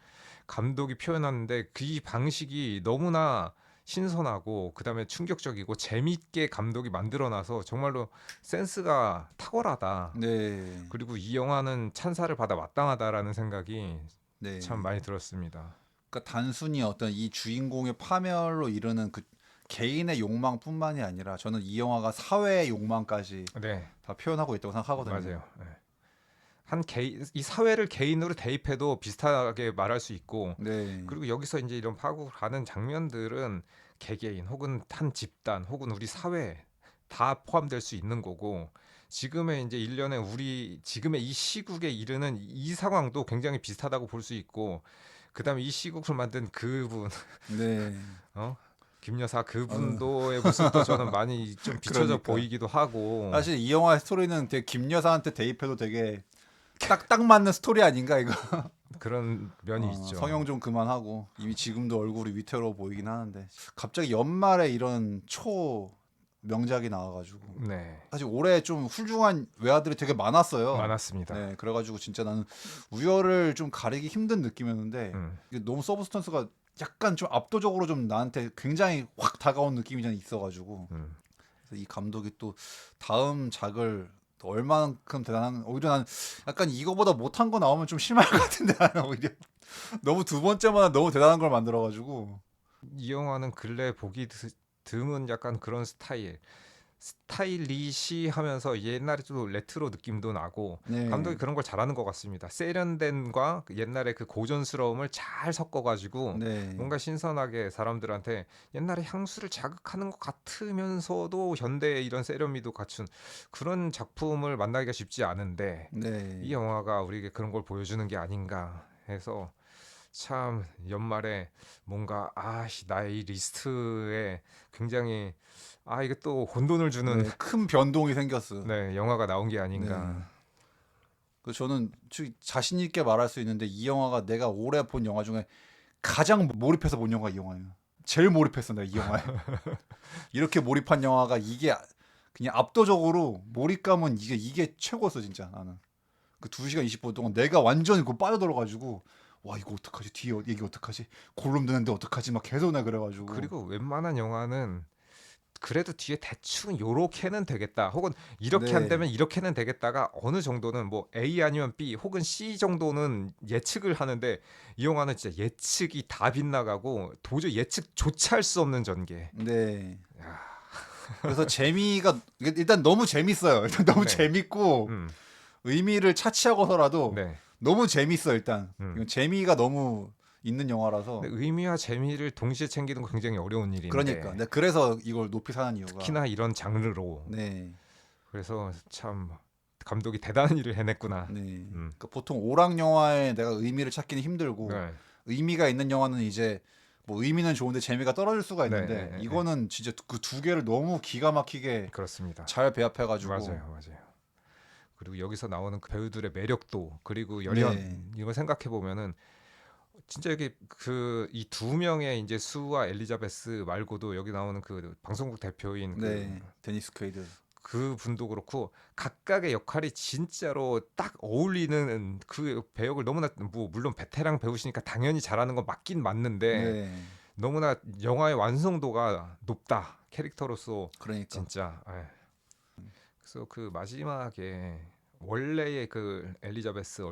S2: 감독이 표현하는데 그 방식이 너무나 신선하고 그다음에 충격적이고 재미있게 감독이 만들어놔서 정말로 센스가 탁월하다.
S1: 네,
S2: 그리고 이 영화는 찬사를 받아 마땅하다라는 생각이 참
S1: 네.
S2: 많이 들었습니다.
S1: 그러니까 단순히 어떤 이 주인공의 파멸로 이르는 그 개인의 욕망뿐만이 아니라 저는 이 영화가 사회의 욕망까지
S2: 네,
S1: 다 표현하고 있다고 생각하거든요.
S2: 맞아요. 네. 한 개인 이 사회를 개인으로 대입해도 비슷하게 말할 수 있고
S1: 네,
S2: 그리고 여기서 이제 이런 파국을 가는 장면들은 개개인 혹은 한 집단 혹은 우리 사회 다 포함될 수 있는 거고 지금의 이제 일련의 우리 지금의 이 시국에 이르는 이 상황도 굉장히 비슷하다고 볼 수 있고 그다음에 이 시국을 만든 그분
S1: 네.
S2: 어 김 여사
S1: 어,
S2: 그분도의 모습도 저는 많이 좀 비춰져
S1: 그러니까
S2: 보이기도 하고
S1: 사실 이 영화의 스토리는 되게 김 여사한테 대입해도 되게 딱 맞는 스토리 아닌가 이거.
S2: 그런 면이 있죠.
S1: 성형 좀 그만하고 이미 지금도 얼굴이 위태로워 보이긴 하는데 갑자기 연말에 이런 초 명작이 나와가지고
S2: 네,
S1: 사실 올해 좀 훌륭한 외화들이 되게 많았어요.
S2: 많았습니다.
S1: 네, 그래가지고 진짜 나는 우열을 좀 가리기 힘든 느낌이었는데
S2: 음.
S1: 이게 너무 서브스턴스가 약간 좀 압도적으로 좀 나한테 굉장히 확 다가온 느낌이 좀 있어가지고
S2: 음.
S1: 그래서 이 감독이 또 다음 작을 또 얼마만큼 대단한 오히려 난 약간 이거보다 못한 거 나오면 좀 실망할 것 같은데 나는 오히려 너무 두 번째만 너무 대단한 걸 만들어가지고
S2: 이 영화는 근래 보기 드문 약간 그런 스타일리시하면서 옛날에 좀 레트로 느낌도 나고 감독이
S1: 네,
S2: 그런 걸 잘하는 것 같습니다. 세련된과 그 옛날의 그 고전스러움을 잘 섞어가지고
S1: 네,
S2: 뭔가 신선하게 사람들한테 옛날의 향수를 자극하는 것 같으면서도 현대의 이런 세련미도 갖춘 그런 작품을 만나기가 쉽지 않은데 이
S1: 네.
S2: 영화가 우리에게 그런 걸 보여주는 게 아닌가 해서 참 연말에 뭔가 나의 이 리스트에 굉장히 이게 또 혼돈을 주는
S1: 네, 큰 변동이 생겼어.
S2: 네, 영화가 나온 게
S1: 네.
S2: 아닌가.
S1: 그 저는 자신 있게 말할 수 있는데 이 영화가 내가 올해 본 영화 중에 가장 몰입해서 본 영화 이 영화예요. 제일 몰입했어 내가 이 영화에. 이렇게 몰입한 영화가 이게 그냥 압도적으로 몰입감은 이게 최고였어 진짜 나는. 그 2시간 20분 동안 내가 완전 그 빠져들어가지고 와 이거 어떡하지 뒤에 얘기 어떡하지 골룸 드는데 어떡하지 막 계속 나 그래가지고
S2: 그리고 웬만한 영화는 그래도 뒤에 대충 요렇게는 되겠다. 혹은 이렇게
S1: 네,
S2: 한다면 이렇게는 되겠다가 어느 정도는 뭐 A 아니면 B 혹은 C 정도는 예측을 하는데 이 영화는 진짜 예측이 다 빗나가고 도저히 예측조차 할 수 없는 전개.
S1: 네.
S2: 야,
S1: 그래서 재미가 일단 너무 재밌어요. 일단 너무
S2: 네.
S1: 재밌고
S2: 음.
S1: 의미를 차치하고서라도
S2: 네.
S1: 너무 재밌어 일단.
S2: 음.
S1: 이건 재미가 너무 있는 영화라서
S2: 근데 의미와 재미를 동시에 챙기는 건 굉장히 어려운
S1: 그러니까.
S2: 일인데
S1: 근데 그래서 이걸 높이 사는 이유가
S2: 특히나 이런 장르로
S1: 네,
S2: 그래서 참 감독이 대단한 일을 해냈구나.
S1: 네.
S2: 음.
S1: 그러니까 보통 오락 영화에 내가 의미를 찾기는 힘들고
S2: 네.
S1: 의미가 있는 영화는 이제 뭐 의미는 좋은데 재미가 떨어질 수가 있는데
S2: 네, 네, 네.
S1: 이거는 진짜 그 두 개를 너무 기가 막히게
S2: 그렇습니다.
S1: 잘 배합해가지고
S2: 맞아요. 그리고 여기서 나오는 그 배우들의 매력도 그리고 열연
S1: 네.
S2: 이거 생각해 보면은 진짜 여기 그 이 두 명의 이제 수와 엘리자베스 말고도 여기 나오는 그 방송국 대표인
S1: 네, 데니스 퀘이드.
S2: 그 분도 그렇고 각각의 역할이 진짜로 딱 어울리는 그 배역을 너무나 뭐 물론 베테랑 배우시니까 당연히 잘하는 건 맞긴 맞는데
S1: 네,
S2: 너무나 영화의 완성도가 높다 캐릭터로서
S1: 그러니까.
S2: 진짜. 그래서 그 마지막에 원래의 그 엘리자베스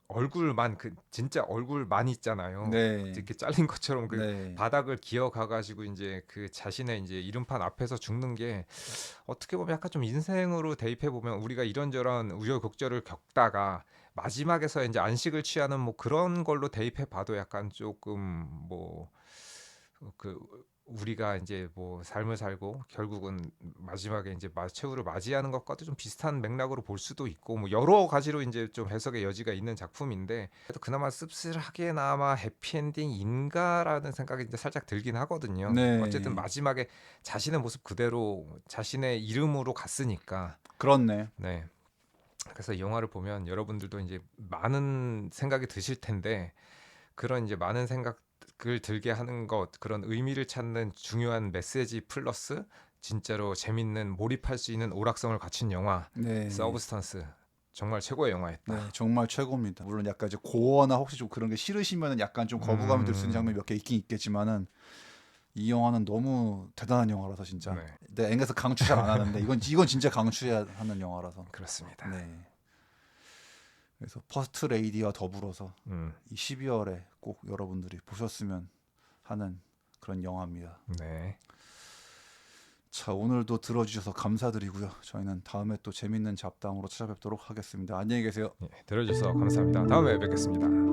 S2: 얼굴만 그 진짜 얼굴만 있잖아요.
S1: 네,
S2: 이렇게 잘린 것처럼 그
S1: 네,
S2: 바닥을 기어가가지고 이제 그 자신의 이제 이름판 앞에서 죽는 게 어떻게 보면 약간 좀 인생으로 대입해 보면 우리가 이런저런 우여곡절을 겪다가 마지막에서 이제 안식을 취하는 뭐 그런 걸로 대입해 봐도 약간 조금 뭐 그 우리가 이제 뭐 삶을 살고 결국은 마지막에 이제 최후를 맞이하는 것과도 좀 비슷한 맥락으로 볼 수도 있고 뭐 여러 가지로 이제 좀 해석의 여지가 있는 작품인데 그래도 그나마 씁쓸하게나마 해피엔딩인가라는 생각이 이제 살짝 들긴 하거든요.
S1: 네.
S2: 어쨌든 마지막에 자신의 모습 그대로 자신의 이름으로 갔으니까.
S1: 그렇네.
S2: 네. 그래서 이 영화를 보면 여러분들도 이제 많은 생각이 드실 텐데 그런 이제 많은 생각을 들게 하는 것 그런 의미를 찾는 중요한 메시지 플러스 진짜로 재밌는 몰입할 수 있는 오락성을 갖춘 영화
S1: 네,
S2: 서브스턴스 정말 최고의 영화였다.
S1: 네, 정말 최고입니다. 물론 약간 이제 고어나 혹시 좀 그런 게 싫으시면은 약간 좀 거부감이 들 수 있는 장면이 몇 개 있긴 있겠지만은 이 영화는 너무 대단한 영화라서 진짜.
S2: 네.
S1: 내가 앵에서 강추 잘 안 하는데 이건 진짜 강추해야 하는 영화라서.
S2: 그렇습니다.
S1: 네. 그래서 퍼스트 레이디와 더불어서 이 12월에 꼭 여러분들이 보셨으면 하는 그런 영화입니다.
S2: 네.
S1: 자, 오늘도 들어주셔서 감사드리고요. 저희는 다음에 또 재밌는 잡담으로 찾아뵙도록 하겠습니다. 안녕히 계세요.
S2: 들어주셔서 감사합니다. 다음에 뵙겠습니다.